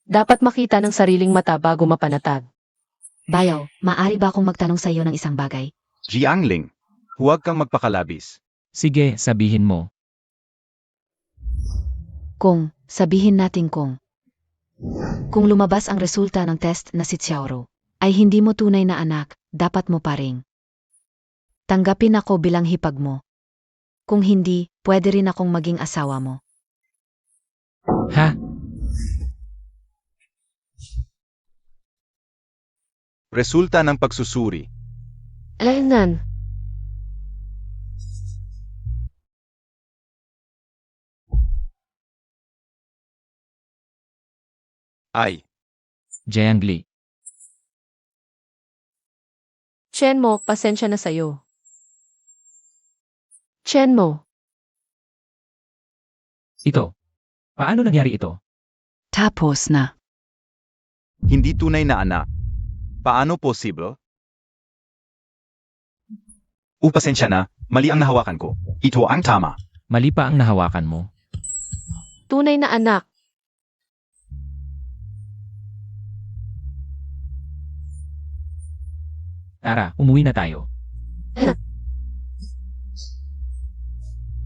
Dapat makita ng sariling mata bago mapanatag. Bayaw, maaari ba akong magtanong sa iyo ng isang bagay? Jiangling, huwag kang magpakalabis. Sige, sabihin mo. Sabihin natin kung lumabas ang resulta ng test na si Xiaoro, ay hindi mo tunay na anak, dapat mo pa ring tanggapin ako bilang hipag mo. Kung hindi, pwede rin akong maging asawa mo. Ha? Resulta ng pagsusuri. Alaynan. Ay, Jiangli. Chenmo, pasensya na sa'yo. Chenmo, Ito. Paano nangyari ito? Tapos na. hindi tunay na anak. Paano posible? Pasensya na, mali ang nahawakan ko. Ito ang tama. Mali pa ang nahawakan mo. Tunay na anak. Tara, umuwi na tayo.